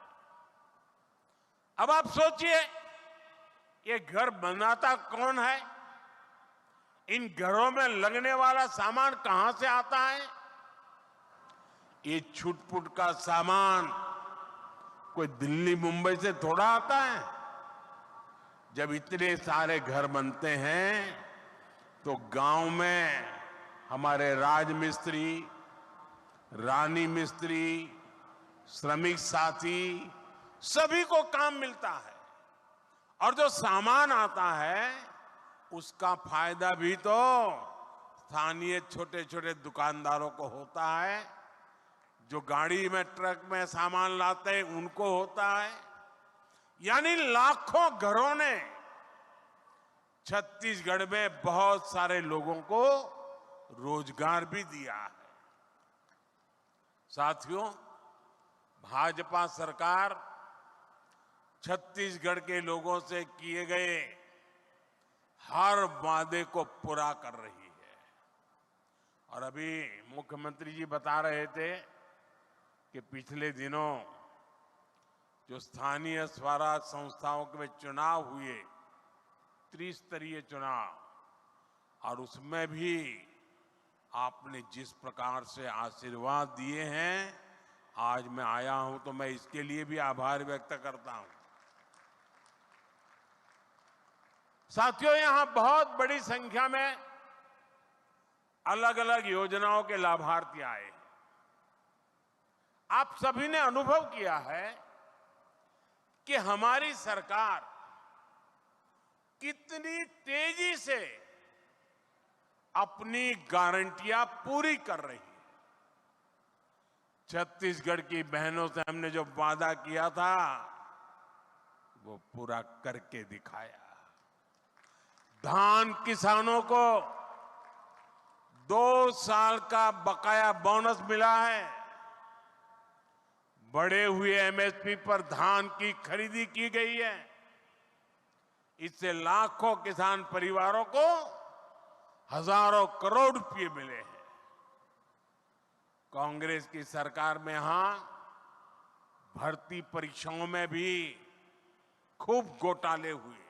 अब आप सोचिए, ये घर बनाता कौन है? इन घरों में लगने वाला सामान कहां से आता है? ये छुटपुट का सामान कोई दिल्ली मुंबई से थोड़ा आता है। जब इतने सारे घर बनते हैं तो गांव में हमारे राजमिस्त्री, रानी मिस्त्री, श्रमिक साथी, सभी को काम मिलता है। और जो सामान आता है उसका फायदा भी तो स्थानीय छोटे छोटे दुकानदारों को होता है, जो गाड़ी में, ट्रक में सामान लाते हैं उनको होता है। यानी लाखों घरों ने छत्तीसगढ़ में बहुत सारे लोगों को रोजगार भी दिया है। साथियों, भाजपा सरकार छत्तीसगढ़ के लोगों से किए गए हर वादे को पूरा कर रही है। और अभी मुख्यमंत्री जी बता रहे थे कि पिछले दिनों जो स्थानीय स्वराज संस्थाओं के चुनाव हुए, त्रिस्तरीय चुनाव, और उसमें भी आपने जिस प्रकार से आशीर्वाद दिए हैं, आज मैं आया हूं तो मैं इसके लिए भी आभार व्यक्त करता हूं। साथियों, यहां बहुत बड़ी संख्या में अलग अलग योजनाओं के लाभार्थी आए। आप सभी ने अनुभव किया है कि हमारी सरकार कितनी तेजी से अपनी गारंटियां पूरी कर रही है। छत्तीसगढ़ की बहनों से हमने जो वादा किया था वो पूरा करके दिखाया। धान किसानों को 2 साल का बकाया बोनस मिला है। बढ़े हुए एमएसपी पर धान की खरीदी की गई है। इससे लाखों किसान परिवारों को हजारों करोड़ रुपए मिले हैं। कांग्रेस की सरकार में यहां भर्ती परीक्षाओं में भी खूब घोटाले हुए।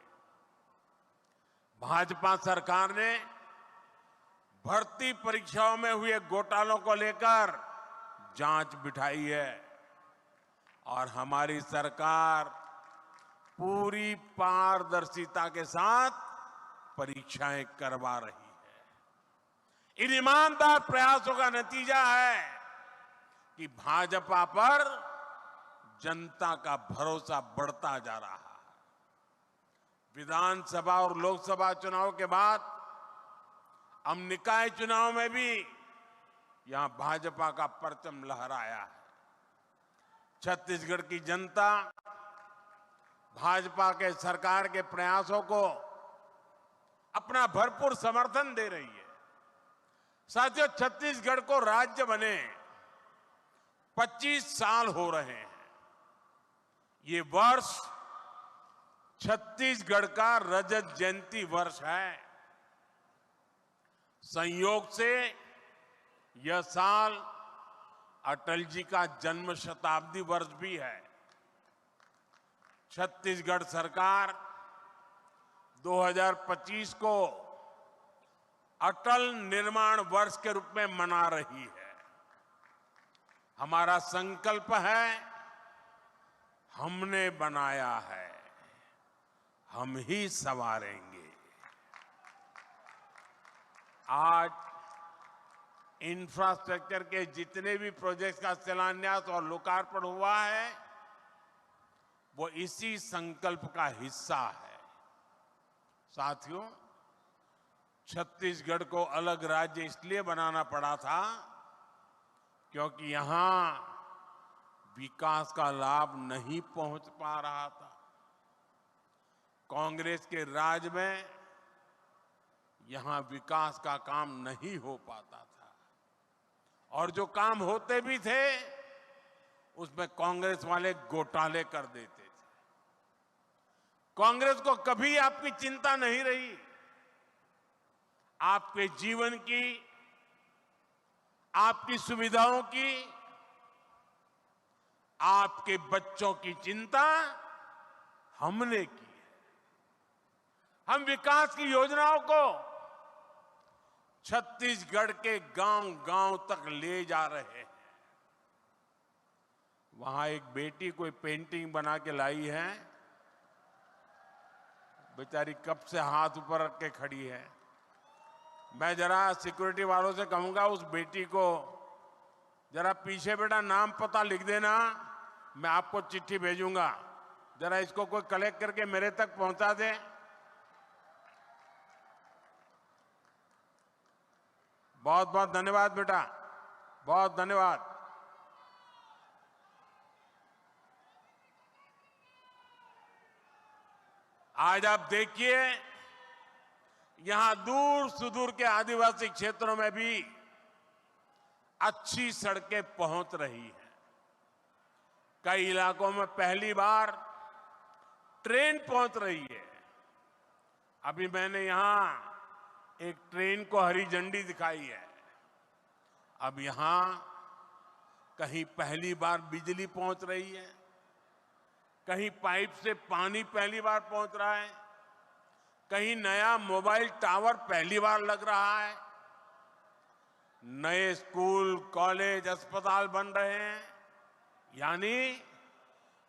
भाजपा सरकार ने भर्ती परीक्षाओं में हुए घोटालों को लेकर जांच बिठाई है और हमारी सरकार पूरी पारदर्शिता के साथ परीक्षाएं करवा रही है। इन ईमानदार प्रयासों का नतीजा है कि भाजपा पर जनता का भरोसा बढ़ता जा रहा है। विधानसभा और लोकसभा चुनाव के बाद हम निकाय चुनाव में भी यहां भाजपा का परचम लहराया है। छत्तीसगढ़ की जनता भाजपा के सरकार के प्रयासों को अपना भरपूर समर्थन दे रही है। साथियों, छत्तीसगढ़ को राज्य बने 25 साल हो रहे हैं। ये वर्ष छत्तीसगढ़ का रजत जयंती वर्ष है। संयोग से यह साल अटल जी का जन्म शताब्दी वर्ष भी है। छत्तीसगढ़ सरकार 2025 को अटल निर्माण वर्ष के रूप में मना रही है। हमारा संकल्प है, हमने बनाया है, हम ही संवारेंगे। आज इंफ्रास्ट्रक्चर के जितने भी प्रोजेक्ट्स का शिलान्यास और लोकार्पण हुआ है, वो इसी संकल्प का हिस्सा है। साथियों, छत्तीसगढ़ को अलग राज्य इसलिए बनाना पड़ा था क्योंकि यहां विकास का लाभ नहीं पहुंच पा रहा था। कांग्रेस के राज में यहां विकास का काम नहीं हो पाता था, और जो काम होते भी थे उसमें कांग्रेस वाले घोटाले कर देते थे। कांग्रेस को कभी आपकी चिंता नहीं रही। आपके जीवन की, आपकी सुविधाओं की, आपके बच्चों की चिंता हमने की है। हम विकास की योजनाओं को छत्तीसगढ़ के गांव-गांव तक ले जा रहे हैं। वहां एक बेटी कोई पेंटिंग बना के लाई है, बेचारी कब से हाथ ऊपर रख के खड़ी है। मैं जरा सिक्योरिटी वालों से कहूंगा, उस बेटी को जरा पीछे बेटा नाम पता लिख देना, मैं आपको चिट्ठी भेजूंगा, जरा इसको कोई कलेक्ट करके मेरे तक पहुंचा दे। बहुत बहुत धन्यवाद बेटा, बहुत धन्यवाद। आज आप देखिए, यहां दूर सुदूर के आदिवासी क्षेत्रों में भी अच्छी सड़कें पहुंच रही हैं। कई इलाकों में पहली बार ट्रेन पहुंच रही है। अभी मैंने यहां एक ट्रेन को हरी झंडी दिखाई है। अब यहां कहीं पहली बार बिजली पहुंच रही है, कहीं पाइप से पानी पहली बार पहुंच रहा है, कहीं नया मोबाइल टावर पहली बार लग रहा है, नए स्कूल, कॉलेज, अस्पताल बन रहे हैं। यानी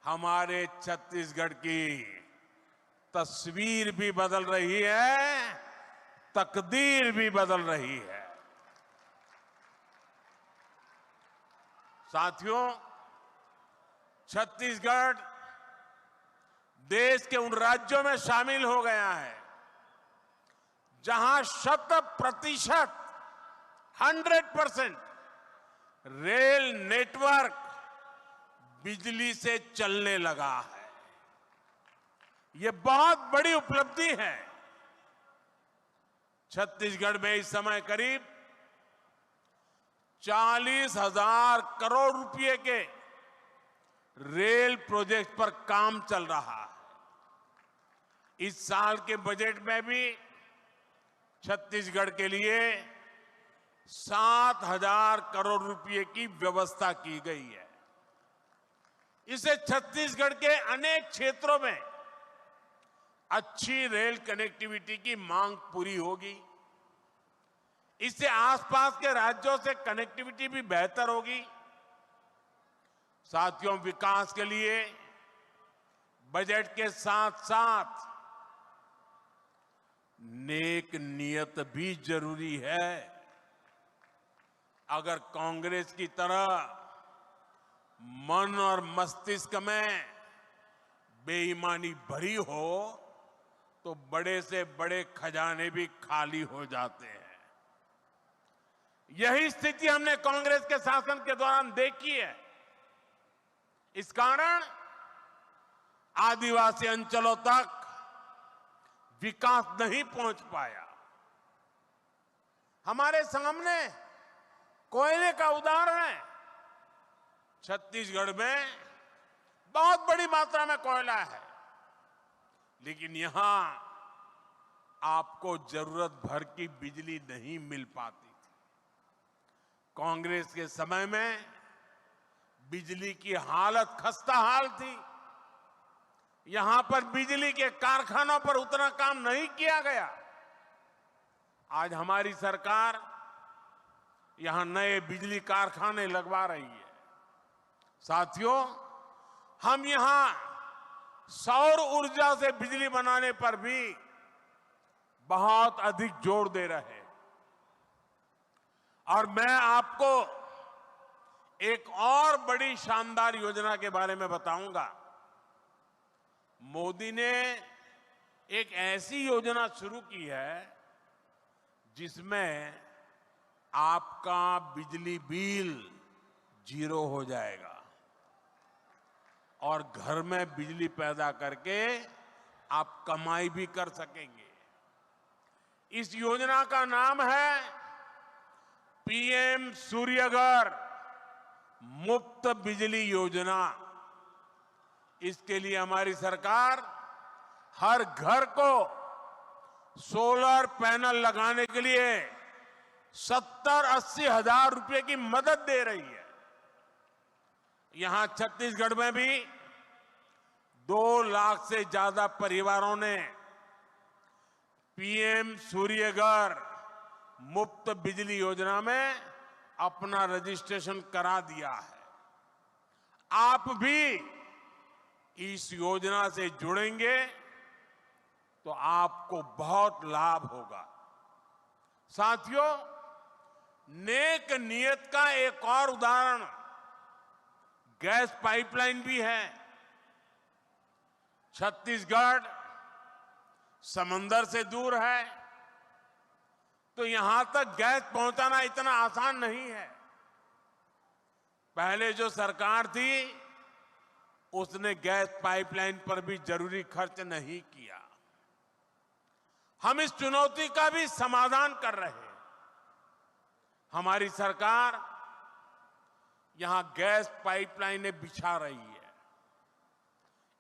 हमारे छत्तीसगढ़ की तस्वीर भी बदल रही है, तकदीर भी बदल रही है। साथियों, छत्तीसगढ़ देश के उन राज्यों में शामिल हो गया है जहां 100% 100% रेल नेटवर्क बिजली से चलने लगा है। ये बहुत बड़ी उपलब्धि है। छत्तीसगढ़ में इस समय करीब 40,000 करोड़ रुपए के रेल प्रोजेक्ट पर काम चल रहा है। इस साल के बजट में भी छत्तीसगढ़ के लिए 7,000 करोड़ रुपए की व्यवस्था की गई है। इससे छत्तीसगढ़ के अनेक क्षेत्रों में अच्छी रेल कनेक्टिविटी की मांग पूरी होगी। इससे आसपास के राज्यों से कनेक्टिविटी भी बेहतर होगी। साथियों, विकास के लिए बजट के साथ साथ नेक नियत भी जरूरी है। अगर कांग्रेस की तरह मन और मस्तिष्क में बेईमानी भरी हो तो बड़े से बड़े खजाने भी खाली हो जाते हैं। यही स्थिति हमने कांग्रेस के शासन के दौरान देखी है। इस कारण आदिवासी अंचलों तक विकास नहीं पहुंच पाया। हमारे सामने कोयले का उदाहरण है। छत्तीसगढ़ में बहुत बड़ी मात्रा में कोयला है, लेकिन यहां आपको जरूरत भर की बिजली नहीं मिल पाती थी। कांग्रेस के समय में बिजली की हालत खस्ता हाल थी। यहां पर बिजली के कारखानों पर उतना काम नहीं किया गया। आज हमारी सरकार यहां नए बिजली कारखाने लगवा रही है। साथियों, हम यहां सौर ऊर्जा से बिजली बनाने पर भी बहुत अधिक जोर दे रहे हैं। और मैं आपको एक और बड़ी शानदार योजना के बारे में बताऊंगा। मोदी ने एक ऐसी योजना शुरू की है जिसमें आपका बिजली बिल 0 हो जाएगा और घर में बिजली पैदा करके आप कमाई भी कर सकेंगे। इस योजना का नाम है पीएम सूर्यघर मुफ्त बिजली योजना। इसके लिए हमारी सरकार हर घर को सोलर पैनल लगाने के लिए 70-80 हजार रुपए की मदद दे रही है। यहां छत्तीसगढ़ में भी 2 लाख से ज्यादा परिवारों ने पीएम सूर्यघर मुफ्त बिजली योजना में अपना रजिस्ट्रेशन करा दिया है। आप भी इस योजना से जुड़ेंगे तो आपको बहुत लाभ होगा। साथियों, नेक नियत का एक और उदाहरण गैस पाइपलाइन भी है। छत्तीसगढ़ समंदर से दूर है, तो यहां तक गैस पहुंचाना इतना आसान नहीं है। पहले जो सरकार थी उसने गैस पाइपलाइन पर भी जरूरी खर्च नहीं किया। हम इस चुनौती का भी समाधान कर रहे हैं। हमारी सरकार यहां गैस पाइपलाइनें बिछा रही है।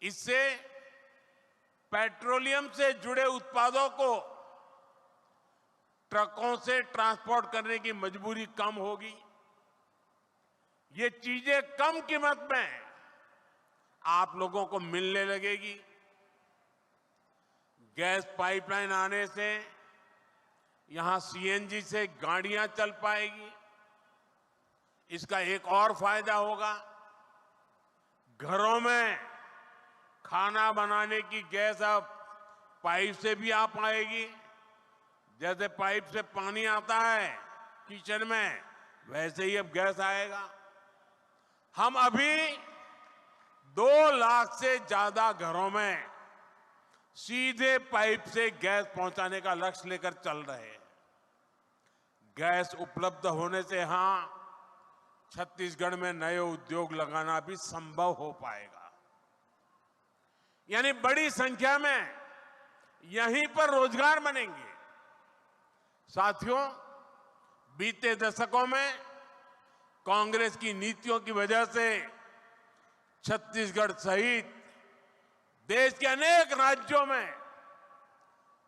इससे पेट्रोलियम से जुड़े उत्पादों को ट्रकों से ट्रांसपोर्ट करने की मजबूरी कम होगी। ये चीजें कम कीमत में आप लोगों को मिलने लगेगी। गैस पाइपलाइन आने से यहां सीएनजी से गाड़ियां चल पाएगी। इसका एक और फायदा होगा, घरों में खाना बनाने की गैस अब पाइप से भी आ पाएगी। जैसे पाइप से पानी आता है किचन में, वैसे ही अब गैस आएगा। हम अभी 2 लाख से ज्यादा घरों में सीधे पाइप से गैस पहुंचाने का लक्ष्य लेकर चल रहे हैं। गैस उपलब्ध होने से यहां छत्तीसगढ़ में नए उद्योग लगाना भी संभव हो पाएगा। यानी बड़ी संख्या में यहीं पर रोजगार बनेंगे। साथियों, बीते दशकों में कांग्रेस की नीतियों की वजह से छत्तीसगढ़ सहित देश के अनेक राज्यों में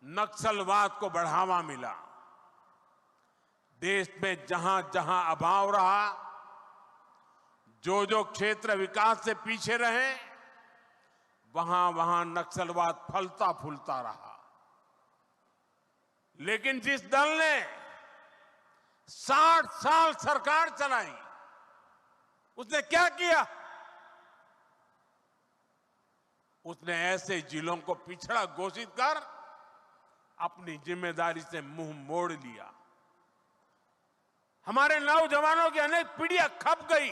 नक्सलवाद को बढ़ावा मिला। देश में जहां जहां अभाव रहा, जो क्षेत्र विकास से पीछे रहे, वहां वहां नक्सलवाद फलता फूलता रहा। लेकिन जिस दल ने 60 साल सरकार चलाई, उसने क्या किया? उसने ऐसे जिलों को पिछड़ा घोषित कर अपनी जिम्मेदारी से मुंह मोड़ लिया। हमारे नौजवानों की अनेक पीढ़ियां खप गई,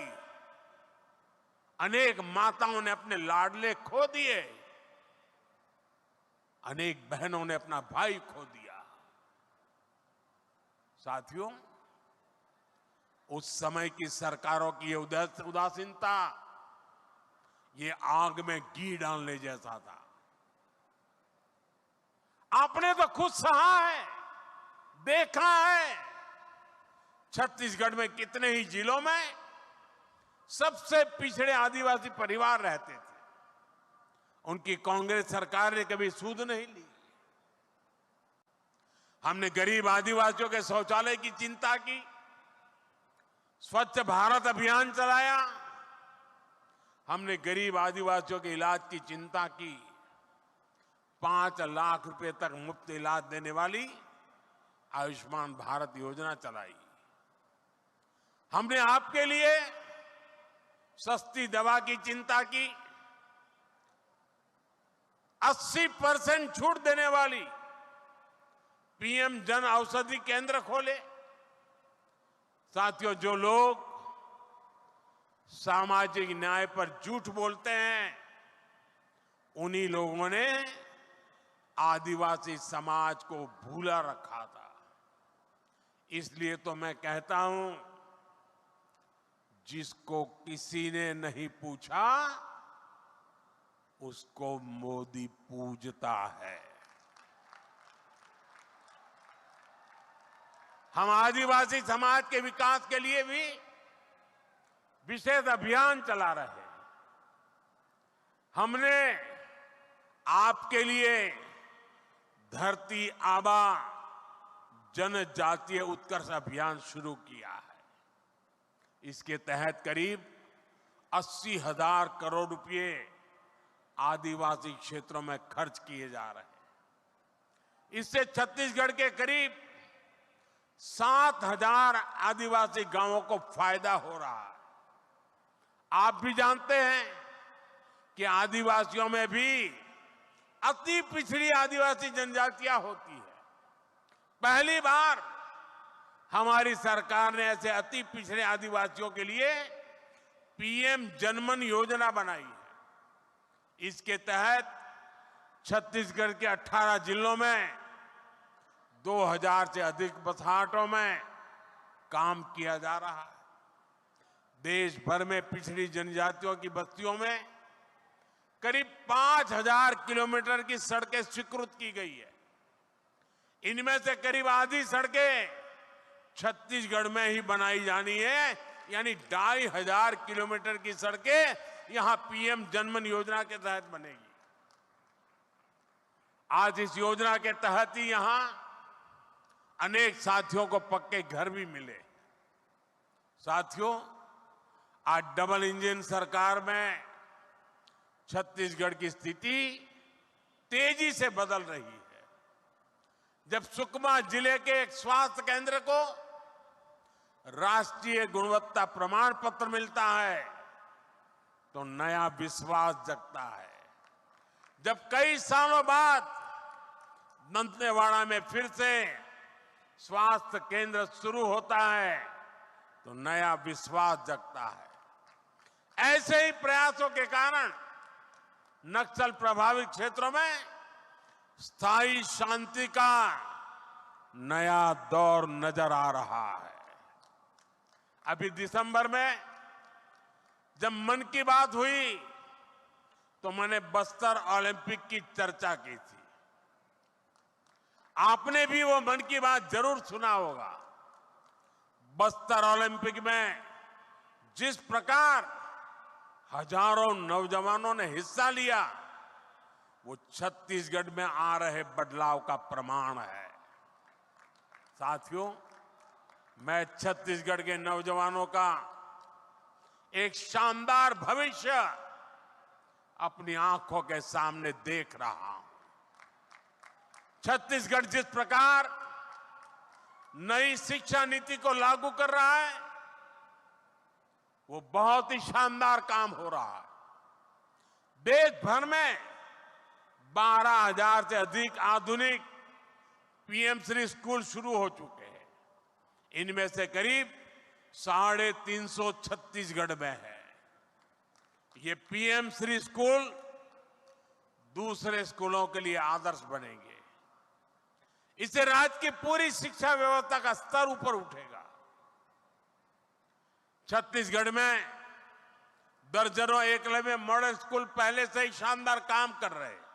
अनेक माताओं ने अपने लाडले खो दिए, अनेक बहनों ने अपना भाई खो दिया। साथियों, उस समय की सरकारों की ये उदासीनता ये आग में घी डालने जैसा था। आपने तो खुद सहा है, देखा है, छत्तीसगढ़ में कितने ही जिलों में सबसे पिछड़े आदिवासी परिवार रहते थे, उनकी कांग्रेस सरकार ने कभी सूद नहीं ली। हमने गरीब आदिवासियों के शौचालय की चिंता की, स्वच्छ भारत अभियान चलाया, हमने गरीब आदिवासियों के इलाज की चिंता की, 5 लाख रुपए तक मुफ्त इलाज देने वाली आयुष्मान भारत योजना चलाई। हमने आपके लिए सस्ती दवा की चिंता की, 80% छूट देने वाली पीएम जन औषधि केंद्र खोले। साथियों, जो लोग सामाजिक न्याय पर झूठ बोलते हैं, उन्हीं लोगों ने आदिवासी समाज को भूला रखा था। इसलिए तो मैं कहता हूं, जिसको किसी ने नहीं पूछा उसको मोदी पूजता है। हम आदिवासी समाज के विकास के लिए भी विशेष अभियान चला रहे हैं। हमने आपके लिए धरती आबा जनजातीय उत्कर्ष अभियान शुरू किया है। इसके तहत करीब 80,000 करोड़ रुपए आदिवासी क्षेत्रों में खर्च किए जा रहे हैं। इससे छत्तीसगढ़ के करीब 7,000 आदिवासी गांवों को फायदा हो रहा है। आप भी जानते हैं कि आदिवासियों में भी अति पिछड़ी आदिवासी जनजातियां होती है। पहली बार हमारी सरकार ने ऐसे अति पिछड़े आदिवासियों के लिए पीएम जनमन योजना बनाई है। इसके तहत छत्तीसगढ़ के 18 जिलों में 2000 से अधिक बसाहटों में काम किया जा रहा है। देश भर में पिछड़ी जनजातियों की बस्तियों में करीब 5000 किलोमीटर की सड़कें स्वीकृत की गई है। इनमें से करीब आधी सड़कें छत्तीसगढ़ में ही बनाई जानी है, यानी 2500 किलोमीटर की सड़कें यहां पीएम जनमन योजना के तहत बनेगी। आज इस योजना के तहत ही यहां अनेक साथियों को पक्के घर भी मिले। साथियों, आज डबल इंजन सरकार में छत्तीसगढ़ की स्थिति तेजी से बदल रही है। जब सुकमा जिले के एक स्वास्थ्य केंद्र को राष्ट्रीय गुणवत्ता प्रमाण पत्र मिलता है तो नया विश्वास जगता है। जब कई सालों बाद दंतेवाड़ा में फिर से स्वास्थ्य केंद्र शुरू होता है तो नया विश्वास जगता है। ऐसे ही प्रयासों के कारण नक्सल प्रभावित क्षेत्रों में स्थायी शांति का नया दौर नजर आ रहा है। अभी दिसंबर में जब मन की बात हुई तो मैंने बस्तर ओलंपिक की चर्चा की थी। आपने भी वो मन की बात जरूर सुना होगा। बस्तर ओलंपिक में जिस प्रकार हजारों नौजवानों ने हिस्सा लिया, वो छत्तीसगढ़ में आ रहे बदलाव का प्रमाण है। साथियों, मैं छत्तीसगढ़ के नौजवानों का एक शानदार भविष्य अपनी आंखों के सामने देख रहा हूं। छत्तीसगढ़ जिस प्रकार नई शिक्षा नीति को लागू कर रहा है, वो बहुत ही शानदार काम हो रहा है। देश भर में 12,000 से अधिक आधुनिक पीएम श्री स्कूल शुरू हो चुके हैं। इनमें से करीब 350 छत्तीसगढ़ में है। ये पीएम श्री स्कूल दूसरे स्कूलों के लिए आदर्श बनेंगे। इससे राज्य की पूरी शिक्षा व्यवस्था का स्तर ऊपर उठेगा। छत्तीसगढ़ में दर्जनों एकलव्य मॉडल स्कूल पहले से ही शानदार काम कर रहे हैं।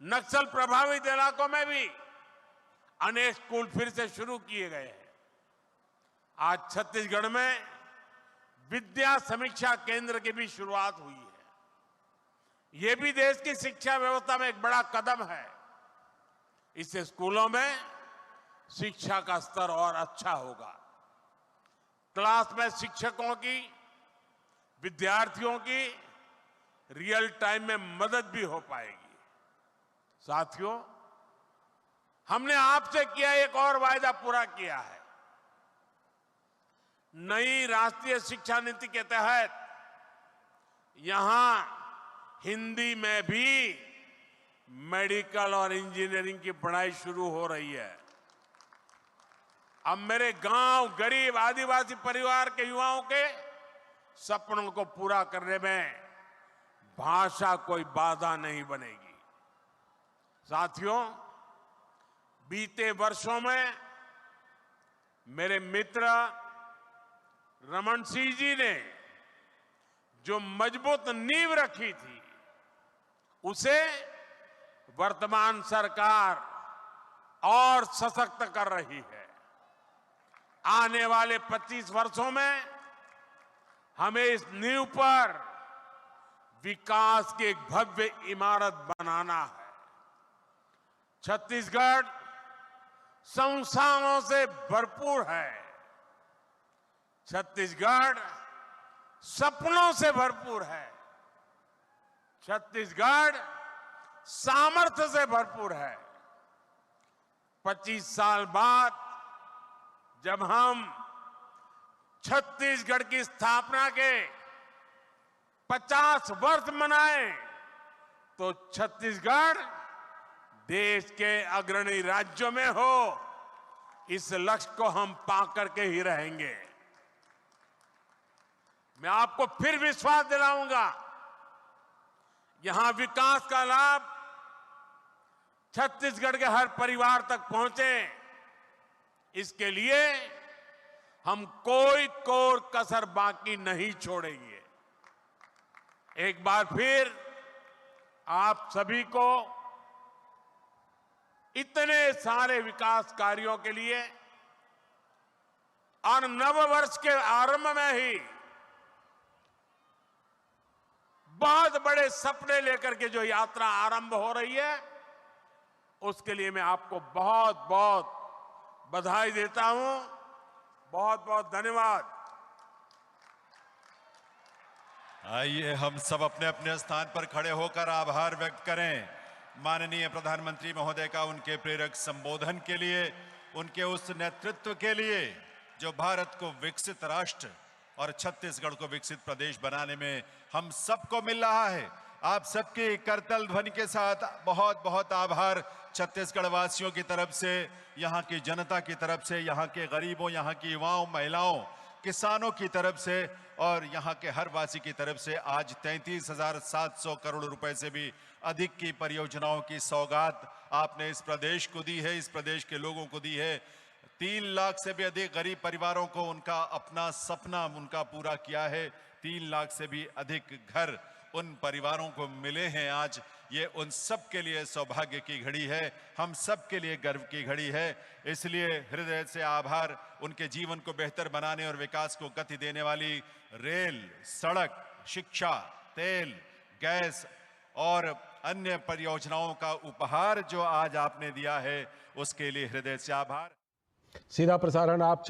नक्सल प्रभावित इलाकों में भी अनेक स्कूल फिर से शुरू किए गए हैं। आज छत्तीसगढ़ में विद्या समीक्षा केंद्र की भी शुरुआत हुई है। यह भी देश की शिक्षा व्यवस्था में एक बड़ा कदम है। इससे स्कूलों में शिक्षा का स्तर और अच्छा होगा। क्लास में शिक्षकों की, विद्यार्थियों की रियल टाइम में मदद भी हो पाएगी। साथियों, हमने आपसे किया एक और वायदा पूरा किया है। नई राष्ट्रीय शिक्षा नीति के तहत यहां हिंदी में भी मेडिकल और इंजीनियरिंग की पढ़ाई शुरू हो रही है। अब मेरे गांव, गरीब आदिवासी परिवार के युवाओं के सपनों को पूरा करने में भाषा कोई बाधा नहीं बनेगी। साथियों, बीते वर्षों में मेरे मित्र रमन सिंह जी ने जो मजबूत नींव रखी थी, उसे वर्तमान सरकार और सशक्त कर रही है। आने वाले 25 वर्षों में हमें इस नींव पर विकास की एक भव्य इमारत बनाना है। छत्तीसगढ़ संस्थानों से भरपूर है। छत्तीसगढ़ सपनों से भरपूर है। छत्तीसगढ़ सामर्थ्य से भरपूर है। 25 साल बाद जब हम छत्तीसगढ़ की स्थापना के 50 वर्ष मनाएं, तो छत्तीसगढ़ देश के अग्रणी राज्यों में हो, इस लक्ष्य को हम पाकर के ही रहेंगे। मैं आपको फिर विश्वास दिलाऊंगा, यहां विकास का लाभ छत्तीसगढ़ के हर परिवार तक पहुंचे, इसके लिए हम कोई कोर कसर बाकी नहीं छोड़ेंगे। एक बार फिर आप सभी को इतने सारे विकास कार्यों के लिए और नव वर्ष के आरंभ में ही बहुत बड़े सपने लेकर के जो यात्रा आरंभ हो रही है, उसके लिए मैं आपको बहुत बहुत बधाई देता हूं। बहुत बहुत धन्यवाद। आइए हम सब अपने अपने स्थान पर खड़े होकर आभार व्यक्त करें माननीय प्रधानमंत्री महोदय का उनके प्रेरक संबोधन के लिए, उनके उस नेतृत्व के लिए जो भारत को विकसित राष्ट्र और छत्तीसगढ़ को विकसित प्रदेश बनाने में हम सबको मिल रहा है। आप सबकी करतल ध्वनि के साथ बहुत बहुत आभार छत्तीसगढ़ वासियों की तरफ से, यहाँ की जनता की तरफ से, यहाँ के गरीबों, यहाँ की युवाओं, महिलाओं, किसानों की तरफ से और यहाँ के हर वासी की तरफ से। आज 33,700 करोड़ रुपए से भी अधिक की परियोजनाओं की सौगात आपने इस प्रदेश को दी है, इस प्रदेश के लोगों को दी है। 3 लाख से भी अधिक गरीब परिवारों को उनका अपना सपना उनका पूरा किया है। 3 लाख से भी अधिक घर उन परिवारों को मिले हैं। आज ये उन सब के लिए सौभाग्य की घड़ी है, हम सब के लिए गर्व की घड़ी है। इसलिए हृदय से आभार। उनके जीवन को बेहतर बनाने और विकास को गति देने वाली रेल, सड़क, शिक्षा, तेल, गैस और अन्य परियोजनाओं का उपहार जो आज आपने दिया है, उसके लिए हृदय से आभार। सीधा प्रसारण आप